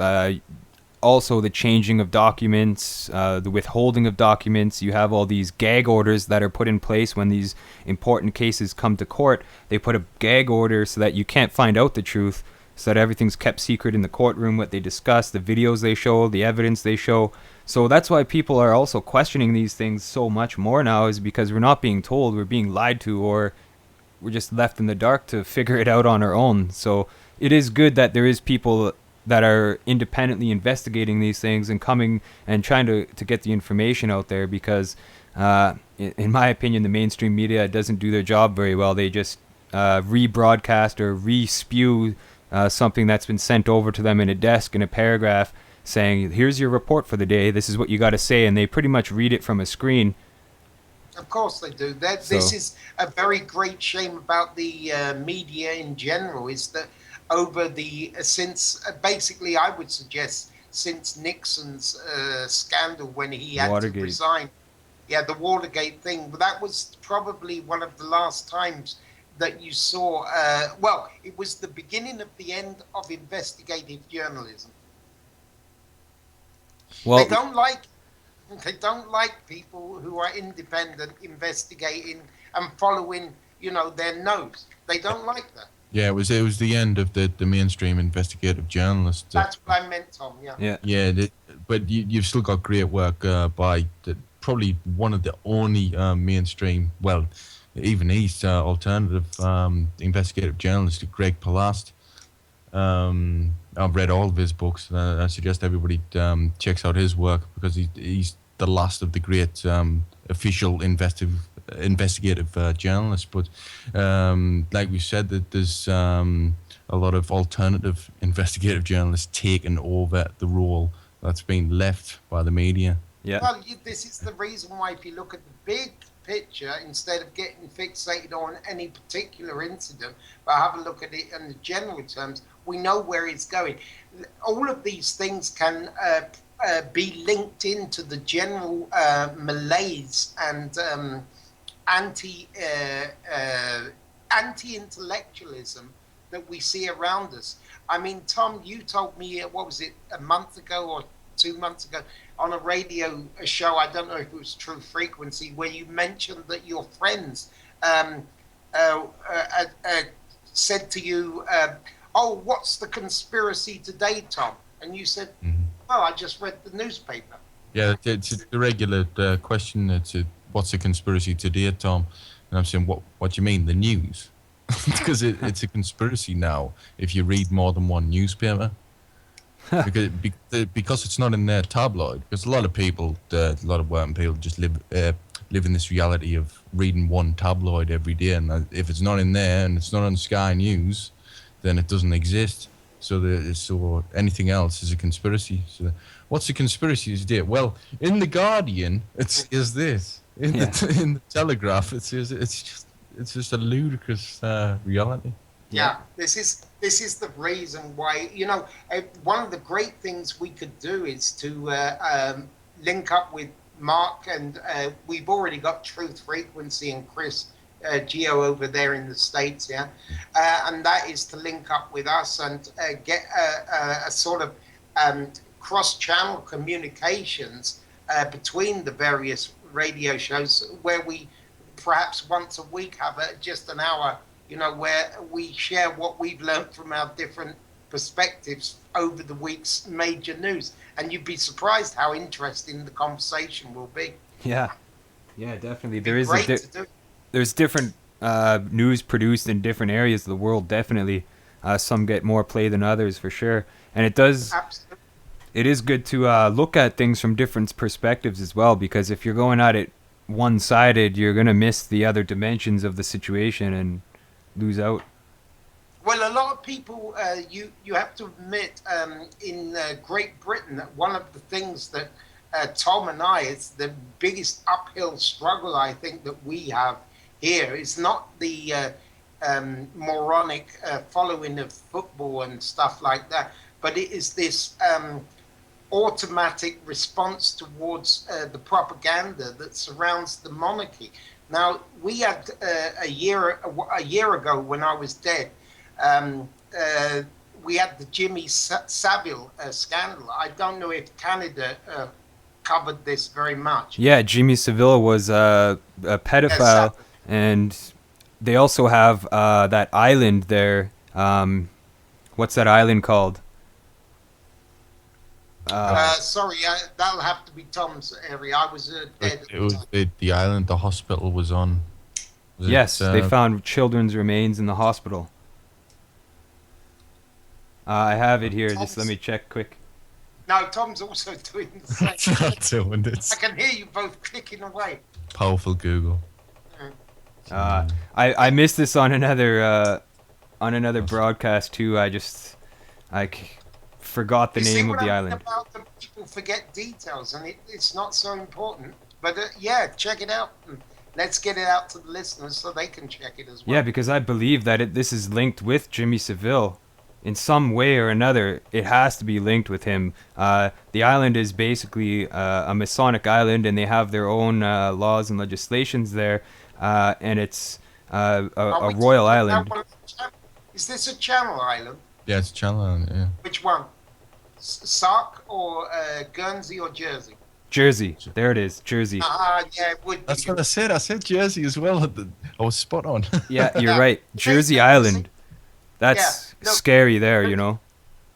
Also, the changing of documents, the withholding of documents. You have all these gag orders that are put in place when these important cases come to court. They put a gag order so that you can't find out the truth, so that everything's kept secret in the courtroom, what they discuss, the videos they show, the evidence they show. So that's why people are also questioning these things so much more now, is because we're not being told, we're being lied to, or we're just left in the dark to figure it out on our own. So it is good that there is people that are independently investigating these things and coming and trying to get the information out there, because In my opinion, the mainstream media doesn't do their job very well. They just rebroadcast or re-spew something that's been sent over to them in a desk in a paragraph saying, here's your report for the day, this is what you got to say, and they pretty much read it from a screen. Of course they do. So- This is a very great shame about the media in general, is that over the, since, basically I would suggest since Nixon's scandal when he had Watergate. to resign, yeah, the Watergate thing, but that was probably one of the last times that you saw, well, it was the beginning of the end of investigative journalism. Well, They don't like people who are independent, investigating and following, you know, their nose. They don't like that. Yeah, it was the end of the mainstream investigative journalist. That's what I meant, Tom. Yeah. yeah. Yeah, but you've still got great work by probably one of the only mainstream, well, even he's alternative investigative journalist, Greg Palast. I've read all of his books. I suggest everybody checks out his work because he's the last of the great official investigative journalists. But like we said, that there's a lot of alternative investigative journalists taking over the role that's been left by the media. Yeah. Well, this is the reason why, if you look at the big picture, instead of getting fixated on any particular incident, but have a look at it in the general terms, we know where it's going. All of these things can be linked into the general malaise and anti-intellectualism that we see around us. I mean, Tom, you told me, what was it, a month ago or 2 months ago, on a radio show, I don't know if it was True Frequency, where you mentioned that your friends said to you, oh, what's the conspiracy today, Tom? And you said, oh, I just read the newspaper. Yeah, it's a regular question. What's the conspiracy today, Tom? And I'm saying, what do you mean, the news? Because it's a conspiracy now if you read more than one newspaper. because it's not in their tabloid. Because a lot of people, a lot of working people, just live in this reality of reading one tabloid every day, and if it's not in there and it's not on Sky News, then it doesn't exist. So anything else is a conspiracy. So what's a conspiracy today? Well, in the Guardian, is this in the Telegraph? It's just a ludicrous reality. Yeah, this is the reason why, you know, one of the great things we could do is to link up with Mark, and we've already got Truth Frequency and Chris Geo over there in the States, yeah, and that is to link up with us and get a sort of cross-channel communications between the various radio shows, where we perhaps once a week have just an hour, you know, where we share what we've learned from our different perspectives over the week's major news. And you'd be surprised how interesting the conversation will be. Yeah, definitely. There's different news produced in different areas of the world, definitely. Some get more play than others, for sure. And it does... Absolutely. It is good to look at things from different perspectives as well, because if you're going at it one-sided, you're going to miss the other dimensions of the situation and lose out. Well, a lot of people, you have to admit, in Great Britain, that one of the things that Tom and I, it's the biggest uphill struggle I think that we have here, is not the moronic following of football and stuff like that, but it is this automatic response towards the propaganda that surrounds the monarchy. Now, we had a year ago, when I was dead, we had the Jimmy Savile scandal. I don't know if Canada covered this very much. Yeah, Jimmy Savile was a pedophile, and they also have that island there. What's that island called? Sorry, that'll have to be Tom's area. I was dead. It was the island the hospital was on. Yes, they found children's remains in the hospital. I have it here. Just let me check quick. No, Tom's also doing the same. It's not doing I this. can hear you both clicking away. Powerful Google. I missed this on another broadcast too. Forgot the You see name what of the I mean island. about the people forget details, and it's not so important. But yeah, check it out. And let's get it out to the listeners so they can check it as well. Yeah, because I believe that this is linked with Jimmy Savile. In some way or another, it has to be linked with him. The island is basically a Masonic island, and they have their own laws and legislations there, and it's a royal island. Is this a Channel Island? Yeah, it's Channel Island, yeah. Which one? Sark or Guernsey or Jersey? Jersey. There it is, Jersey. Yeah, it would be. That's what I said. I said Jersey as well. I was spot on. Yeah, you're right. Jersey Island. That's scary there, you know.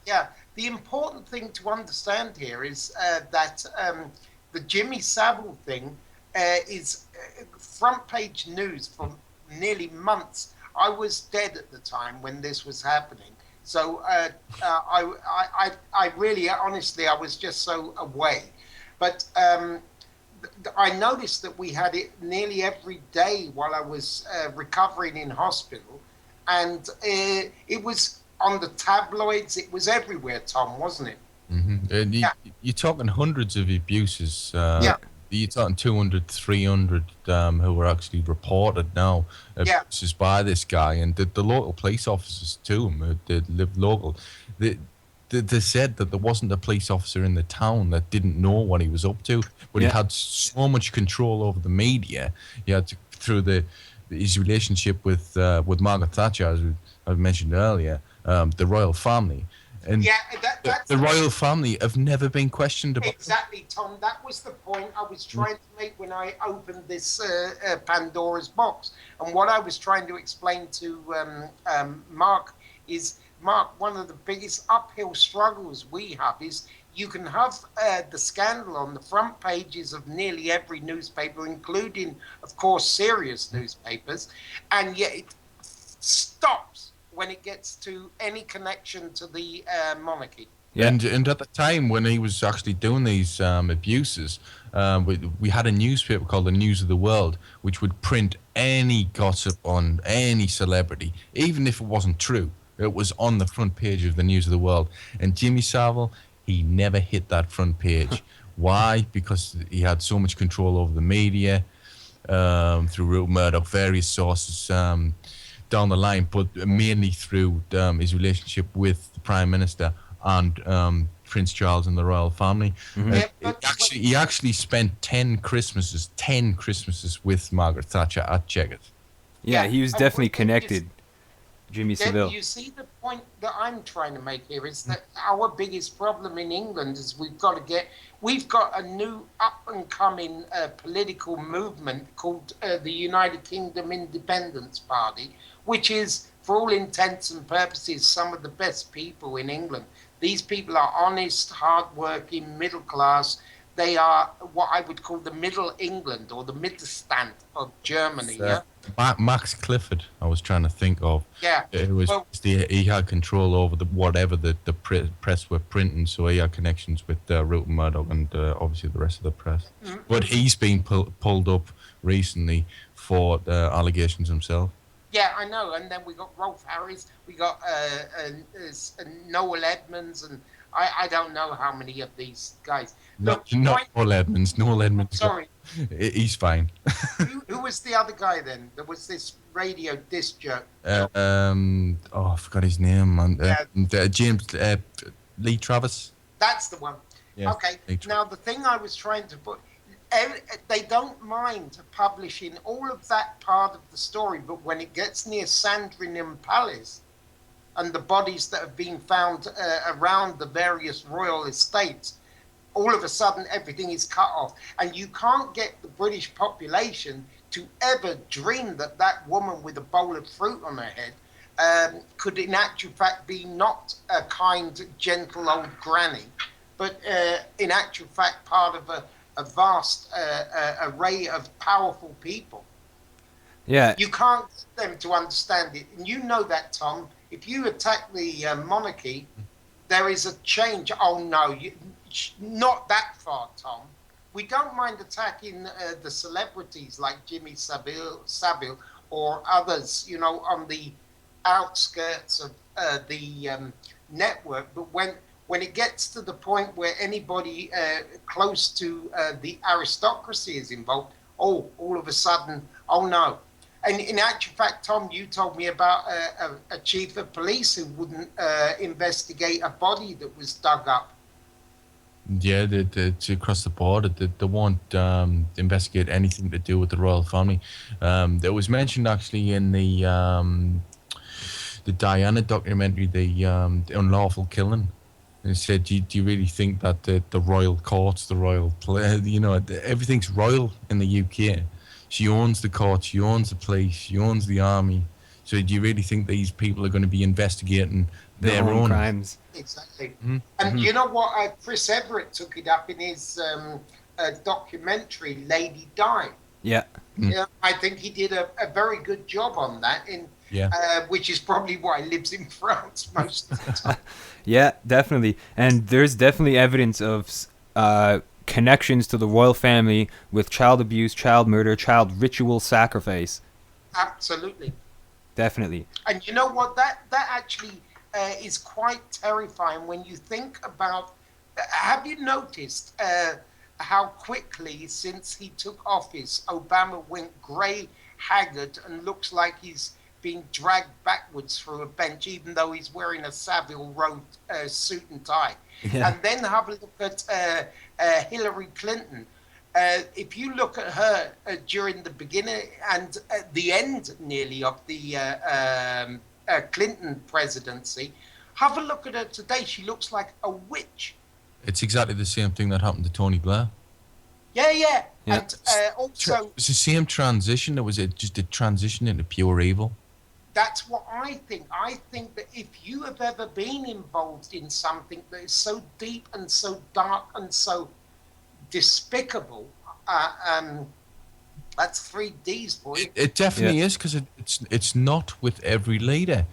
Yeah, the important thing to understand here is that the Jimmy Savile thing is front page news for nearly months. I was dead at the time when this was happening. So I really, honestly, I was just so away. But I noticed that we had it nearly every day while I was recovering in hospital. And it was on the tabloids. It was everywhere, Tom, wasn't it? Mm-hmm. You're talking hundreds of abuses. You're talking 200, 300 who were actually reported now. Abuses by this guy. And the local police officers, too, who lived local, they said that there wasn't a police officer in the town that didn't know what he was up to. But he had so much control over the media. He had through his relationship with Margaret Thatcher, as I mentioned earlier, the royal family. And the royal family have never been questioned about. Exactly, Tom. That was the point I was trying to make when I opened this Pandora's box. And what I was trying to explain to Mark is, Mark, one of the biggest uphill struggles we have is you can have the scandal on the front pages of nearly every newspaper, including, of course, serious newspapers, and yet it stops when it gets to any connection to the monarchy. Yeah. And at the time when he was actually doing these abuses, we had a newspaper called the News of the World, which would print any gossip on any celebrity, even if it wasn't true. It was on the front page of the News of the World. And Jimmy Savile, he never hit that front page. Why? Because he had so much control over the media, through Rupert Murdoch, various sources down the line, but mainly through his relationship with the Prime Minister and Prince Charles and the royal family. Mm-hmm. He actually spent 10 Christmases with Margaret Thatcher at Chequers. Yeah, he was definitely connected. Jimmy Savile. You see, the point that I'm trying to make here is that our biggest problem in England is we've got a new up and coming political movement called the United Kingdom Independence Party, which is, for all intents and purposes, some of the best people in England. These people are honest, hard-working, middle class. They are what I would call the Middle England or the Mittelstand of Germany. Max Clifford, I was trying to think of. Yeah. It was he had control over whatever the press were printing, so he had connections with Rupert Murdoch and obviously the rest of the press. Mm-hmm. But he's been pulled up recently for allegations himself. Yeah, I know. And then we got Rolf Harris, we got Noel Edmonds, and I don't know how many of these guys. Not Noel Edmonds. Noel Edmonds. Sorry. He's fine. Who was the other guy then? There was this radio disc joke. I forgot his name, man. James Lee Travis. That's the one. Yeah, okay. Now, the thing I was trying to put, they don't mind publishing all of that part of the story, but when it gets near Sandringham Palace and the bodies that have been found around the various royal estates, all of a sudden everything is cut off. And you can't get the British population to ever dream that that woman with a bowl of fruit on her head could in actual fact be not a kind, gentle old granny, but in actual fact part of a vast array of powerful people. Yeah. You can't get them to understand it. And you know that, Tom. If you attack the monarchy, there is a change. Oh, no, not that far, Tom. We don't mind attacking the celebrities like Jimmy Savile or others, on the outskirts of the network. But when it gets to the point where anybody close to the aristocracy is involved, all of a sudden, oh no. And in actual fact, Tom, you told me about a chief of police who wouldn't investigate a body that was dug up. Yeah, it's across the board. They won't investigate anything to do with the royal family. It was mentioned actually in the Diana documentary, the unlawful killing. And it said, do you really think that the royal courts, the royal, everything's royal in the UK? She owns the court, she owns the police, she owns the army. So do you really think these people are going to be investigating their own crimes? Exactly. Mm-hmm. And you know what? Chris Everett took it up in his documentary, Lady Di. Yeah. Yeah, I think he did a very good job on that, which is probably why he lives in France most of the time. Yeah, definitely. And there's definitely evidence of connections to the royal family with child abuse, child murder, child ritual sacrifice. Absolutely. Definitely. And you know what? That actually is quite terrifying when you think about. Have you noticed how quickly, since he took office, Obama went grey, haggard, and looks like he's being dragged backwards through a bench, even though he's wearing a Savile Row suit and tie. Yeah. And then have a look at Hillary Clinton. If you look at her during the beginning and at the end nearly of the Clinton presidency, have a look at her today. She looks like a witch. It's exactly the same thing that happened to Tony Blair. Yeah. Yeah. And also... It's the same transition. It was just a transition into pure evil. That's what I think. I think that if you have ever been involved in something that is so deep and so dark and so despicable, that's 3 Ds for you. It definitely is, because it's not with every leader.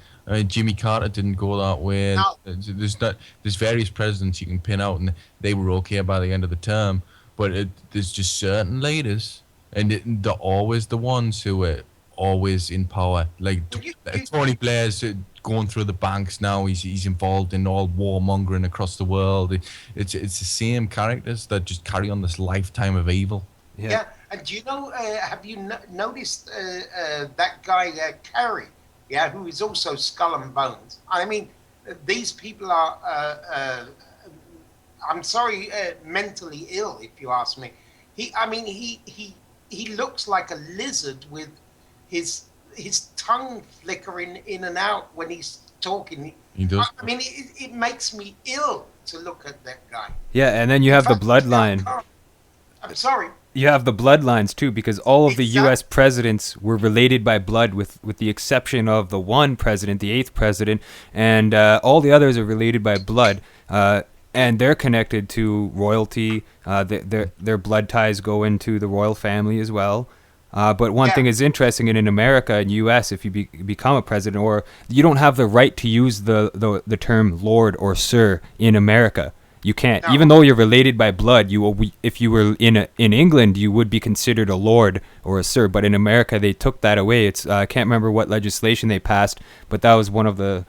Jimmy Carter didn't go that way. No. There's various presidents you can pin out, and they were okay by the end of the term. But there's just certain leaders, and they're always the ones who are always in power. Like Tony Blair's going through the banks now. He's involved in all warmongering across the world. It's the same characters that just carry on this lifetime of evil. Yeah. And do you know, have you noticed that guy, Kerry, who is also Skull and Bones? I mean, these people are, I'm sorry, mentally ill, if you ask me. He looks like a lizard with his tongue flickering in and out when he's talking. He does. I mean, it makes me ill to look at that guy. Yeah, and then you have the bloodline. I'm sorry. You have the bloodlines too, because all of the U.S. presidents were related by blood, with the exception of the one president, the 8th president, and all the others are related by blood, and they're connected to royalty. Their blood ties go into the royal family as well. But one thing is interesting, in America and U.S., if you become a president, or you don't have the right to use the term Lord or Sir in America. You can't, even though you're related by blood. If you were in England, you would be considered a lord or a sir. But in America, they took that away. It's I can't remember what legislation they passed, but that was one of the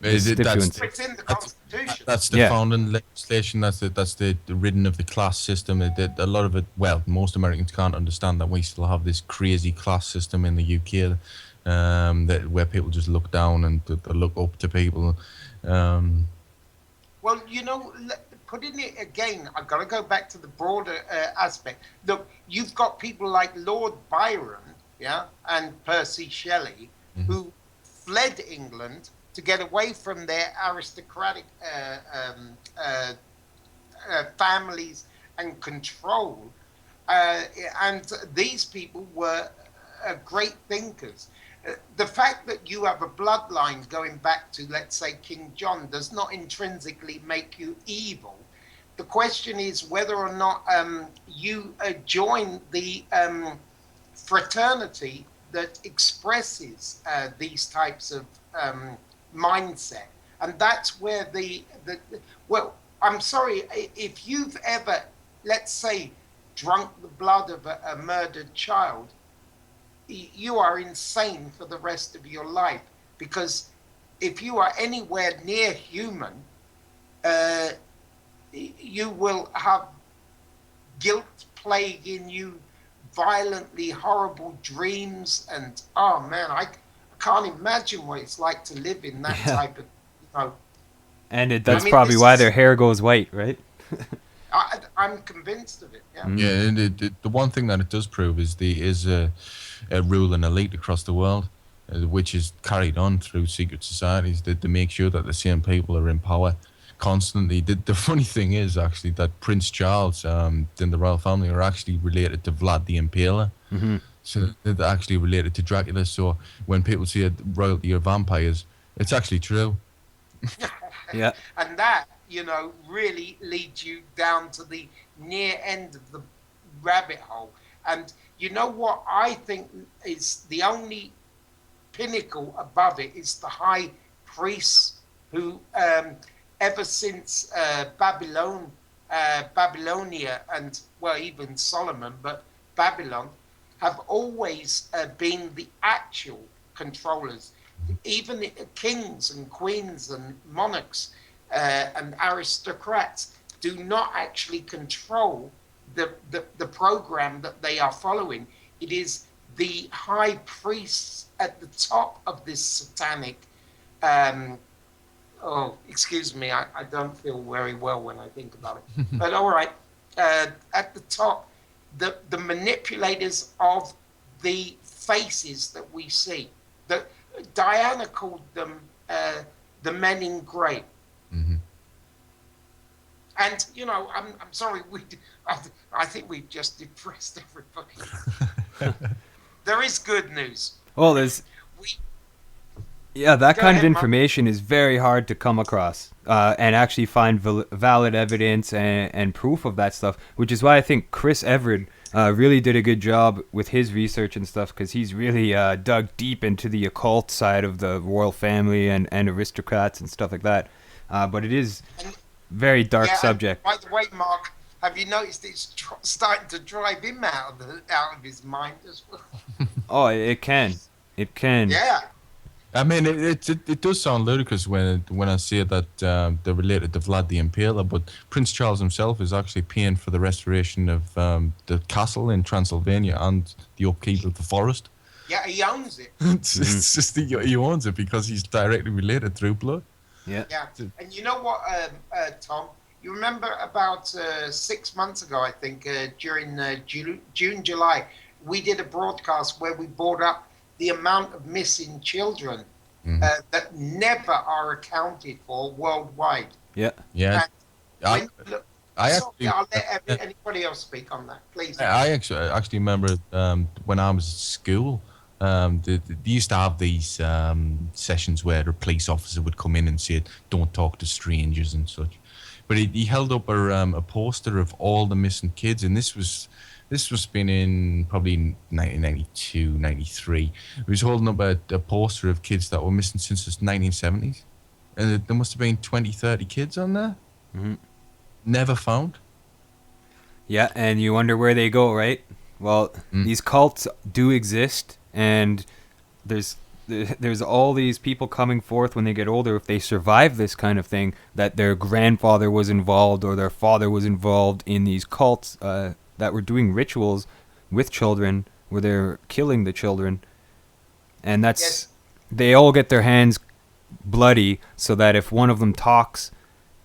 stipulations. It's in the Constitution. That's the founding legislation. That's the ridding of the class system. A lot of it. Well, most Americans can't understand that we still have this crazy class system in the UK, where people just look down and look up to people. Well, putting it again, I've got to go back to the broader aspect. Look, you've got people like Lord Byron, and Percy Shelley, who fled England to get away from their aristocratic families and control. And these people were great thinkers. The fact that you have a bloodline going back to, let's say, King John does not intrinsically make you evil. The question is whether or not you join the fraternity that expresses these types of mindset. And that's where I'm sorry, if you've ever, let's say, drunk the blood of a murdered child, you are insane for the rest of your life. Because if you are anywhere near human, uh, you will have guilt plaguing you, violently horrible dreams, and oh man, I can't imagine what it's like to live in that Yeah. type of, you know. And I that's mean, probably this why their is, hair goes white, right? I'm convinced of it. Yeah. Yeah, Mm. and the one thing that it does prove is the is a ruling elite across the world, which is carried on through secret societies that to make sure that the same people are in power constantly. The funny thing is actually that Prince Charles and the royal family are actually related to Vlad the Impaler. Hmm. So they're actually related to Dracula. So when people say royalty are vampires, it's actually true. Yeah. And that, really leads you down to the near end of the rabbit hole. And you know what I think is the only pinnacle above it is the high priests who, ever since Babylonia, and well, even Solomon, but Babylon, have always been the actual controllers. Even the kings and queens and monarchs and aristocrats do not actually control the program that they are following. It is the high priests at the top of this satanic. Um, oh, excuse me, I don't feel very well when I think about it. But all right, at the top, the manipulators of the faces that we see. The, Diana called them the men in grey. Hmm. And I'm sorry, I think we've just depressed everybody. There is good news. Well, there's We yeah, that Go kind of ahead, Mark. information is very hard to come across and actually find valid evidence and proof of that stuff, which is why I think Chris Everett really did a good job with his research and stuff because he's really dug deep into the occult side of the royal family and aristocrats and stuff like that. But it is And, very dark yeah, and subject. by the way, Mark, have you noticed it's starting to drive him out of his mind as well? Oh, it can. It can. Yeah, I mean, it does sound ludicrous when I say that they're related to Vlad the Impaler, but Prince Charles himself is actually paying for the restoration of the castle in Transylvania and the upkeep of the forest. yeah, he owns it. It's just he owns it because he's directly related through blood. Yeah. Yeah, and you know what, Tom? You remember about 6 months ago, I think, during June, July, we did a broadcast where we brought up the amount of missing children Mhm. that never are accounted for worldwide. Yeah. Yeah, And I when you look, I sorry, actually I'll let anybody else speak on that, please. I actually remember when I was at school. They used to have these sessions where a police officer would come in and say, "Don't talk to strangers" and such. But he held up a poster of all the missing kids, and this was been in probably 1992, 93. He was holding up a poster of kids that were missing since the 1970s, and there must have been 20, 30 kids on there, Hmm. never found. Yeah, and you wonder where they go, right? Well, Mm. these cults do exist, and there's there's all these people coming forth when they get older, if they survive this kind of thing, that their grandfather was involved or their father was involved in these cults that were doing rituals with children, where they're killing the children, and Yes, that's they all get their hands bloody, so that if one of them talks,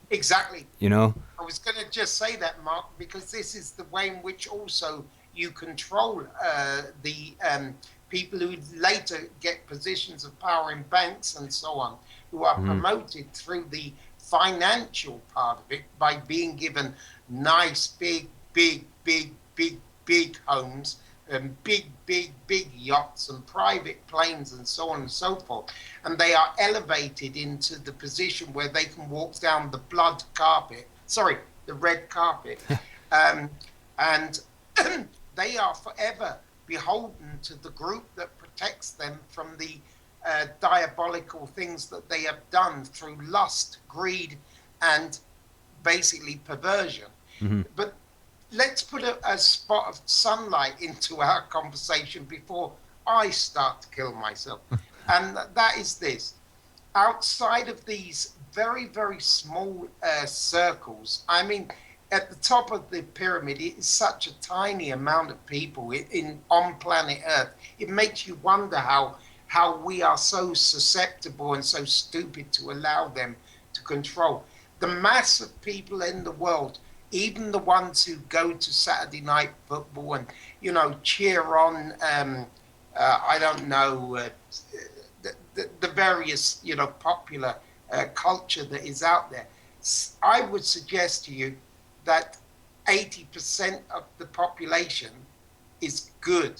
exactly. you know, I was going to just say that, Mark, because this is the way in which also you control the people who later get positions of power in banks and so on, who are Mhm. promoted through the financial part of it by being given nice, big homes and big yachts and private planes and so on and so forth. And they are elevated into the position where they can walk down the the red carpet. um, and they are forever beholden to the group that protects them from the diabolical things that they have done through lust, greed, and basically perversion. Hmm. But let's put a spot of sunlight into our conversation before I start to kill myself. And that is this. Outside of these very, very small circles, I mean, at the top of the pyramid, it is such a tiny amount of people on planet Earth. It makes you wonder how we are so susceptible and so stupid to allow them to control. The mass of people in the world, even the ones who go to Saturday night football and, cheer on, I don't know, the various, popular culture that is out there. I would suggest to you that 80% of the population is good.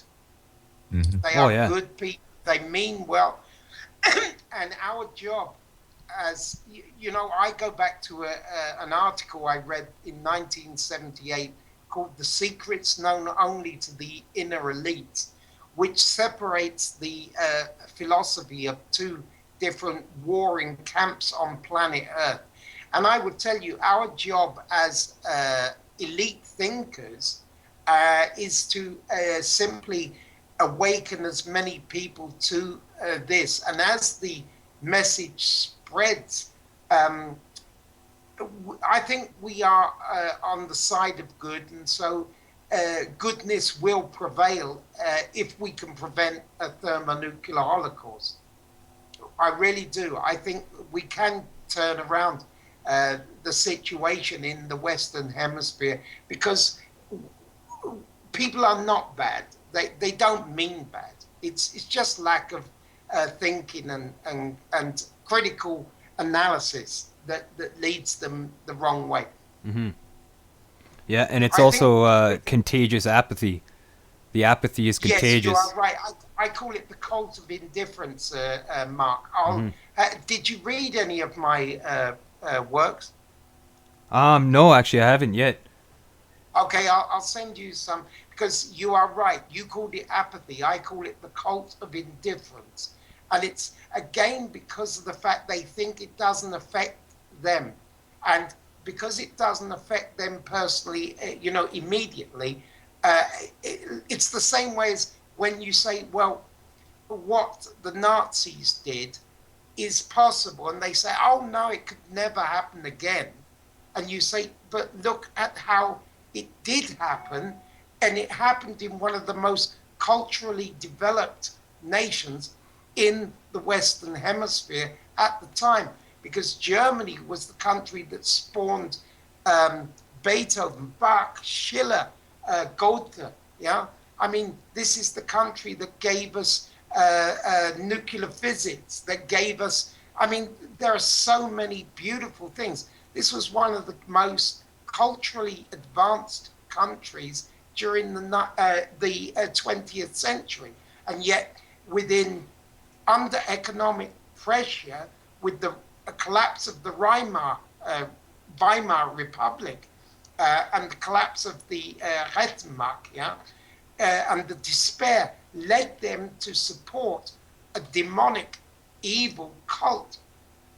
Mm-hmm. They are good people. They mean well. And our job as, I go back to an article I read in 1978 called The Secrets Known Only to the Inner Elite, which separates the philosophy of two different warring camps on planet Earth. And I would tell you, our job as elite thinkers is to simply awaken as many people to this. And as the message spreads, I think we are on the side of good, and so goodness will prevail if we can prevent a thermonuclear holocaust. I really do. I think we can turn around the situation in the Western Hemisphere, because people are not bad. They don't mean bad. It's just lack of thinking and critical analysis that leads them the wrong way. Hmm. Yeah, and it's also contagious apathy. The apathy is contagious. Yes, you are right. I call it the cult of indifference, Mark. Did you read any of my works? No, actually, I haven't yet. Okay, I'll send you some, because you are right. You called it apathy. I call it the cult of indifference. And it's, again, because of the fact they think it doesn't affect them. And because it doesn't affect them personally, immediately, it's the same way as when you say, well, what the Nazis did is possible. And they say, oh, no, it could never happen again. And you say, but look at how it did happen. And it happened in one of the most culturally developed nations in the Western Hemisphere at the time, because Germany was the country that spawned Beethoven, Bach, Schiller, Goethe. Yeah, I mean, this is the country that gave us nuclear physics, that gave us. I mean, there are so many beautiful things. This was one of the most culturally advanced countries during the 20th century, and yet under economic pressure, with the collapse of the Weimar Republic and the collapse of the Rätemark, and the despair led them to support a demonic, evil cult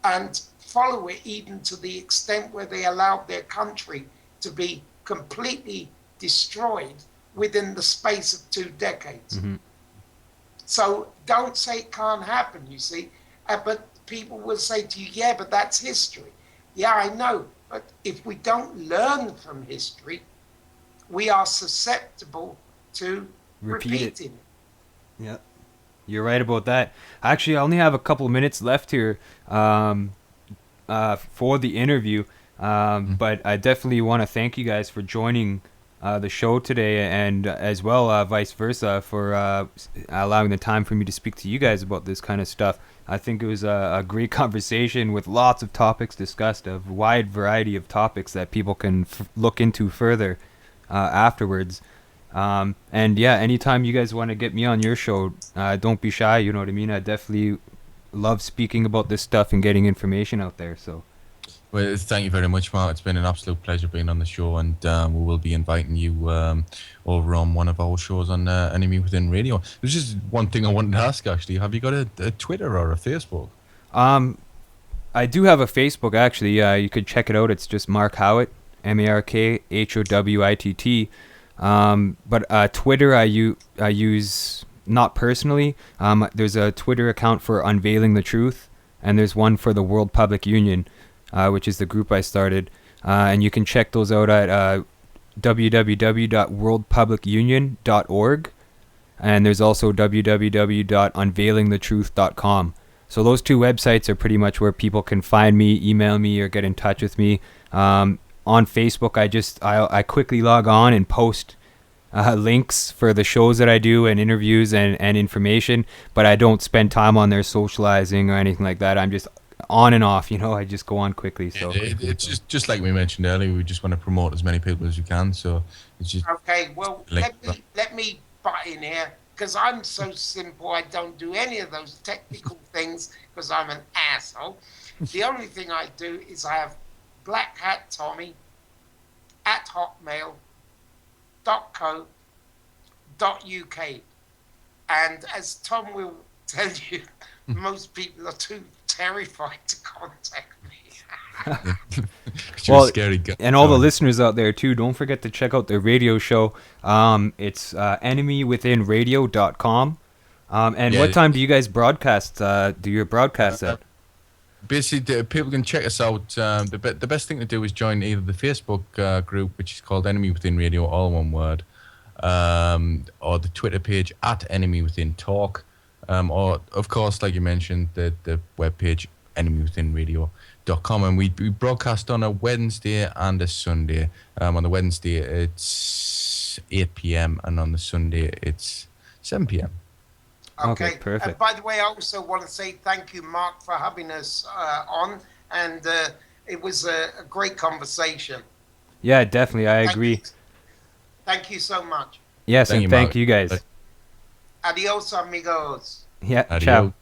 and follow it even to the extent where they allowed their country to be completely destroyed within the space of 2 decades. Mm-hmm. So don't say it can't happen, you see. But people will say to you, yeah, but that's history. Yeah, I know. But if we don't learn from history, we are susceptible to repeating it. Yeah, you're right about that. Actually, I only have a couple of minutes left here for the interview. But I definitely want to thank you guys for joining the show today, and as well vice versa, for allowing the time for me to speak to you guys about this kind of stuff. I think it was a great conversation with lots of topics discussed, a wide variety of topics that people can look into further afterwards. And yeah, anytime you guys want to get me on your show, don't be shy, you know what I mean? I definitely love speaking about this stuff and getting information out there, so. Well, thank you very much, Mark. It's been an absolute pleasure being on the show, and we will be inviting you over on one of our shows on Enemy Within Radio. There's just one thing I wanted to ask, actually. Have you got a Twitter or a Facebook? I do have a Facebook actually. You could check it out. It's just Mark Howitt, MarkHowitt. But Twitter I use not personally. There's a Twitter account for Unveiling the Truth, and there's one for the World Public Union, which is the group I started. And you can check those out at www.worldpublicunion.org, and there's also www.unveilingthetruth.com. So those two websites are pretty much where people can find me, email me, or get in touch with me. On Facebook, I quickly log on and post links for the shows that I do and interviews and information, but I don't spend time on there socializing or anything like that. I'm just on and off, I just go on quickly. So it's just like we mentioned earlier. We just want to promote as many people as we can. So it's just okay. Well, let me butt in here because I'm so simple. I don't do any of those technical things because I'm an asshole. The only thing I do is I have Blackhat Tommy at hotmail.co.uk, and as Tom will tell you, most people are too terrified to contact me. Well, scary guy. And all the listeners out there too, don't forget to check out the radio show. It's enemywithinradio.com. And what time do you guys broadcast? Do your broadcasts at? Basically, people can check us out. The best thing to do is join either the Facebook group, which is called Enemy Within Radio, all one word, or the Twitter page at Enemy Within Talk, or of course, like you mentioned, the webpage enemywithinradio.com. And we broadcast on a Wednesday and a Sunday. On the Wednesday it's 8 p.m. and on the Sunday it's 7 p.m. Okay, perfect. And by the way, I also want to say thank you, Mark, for having us on, and it was a great conversation. Yeah, definitely, I agree. Thank you so much. Yes, and thank you guys. Adios, amigos. Yeah, Adios. ciao.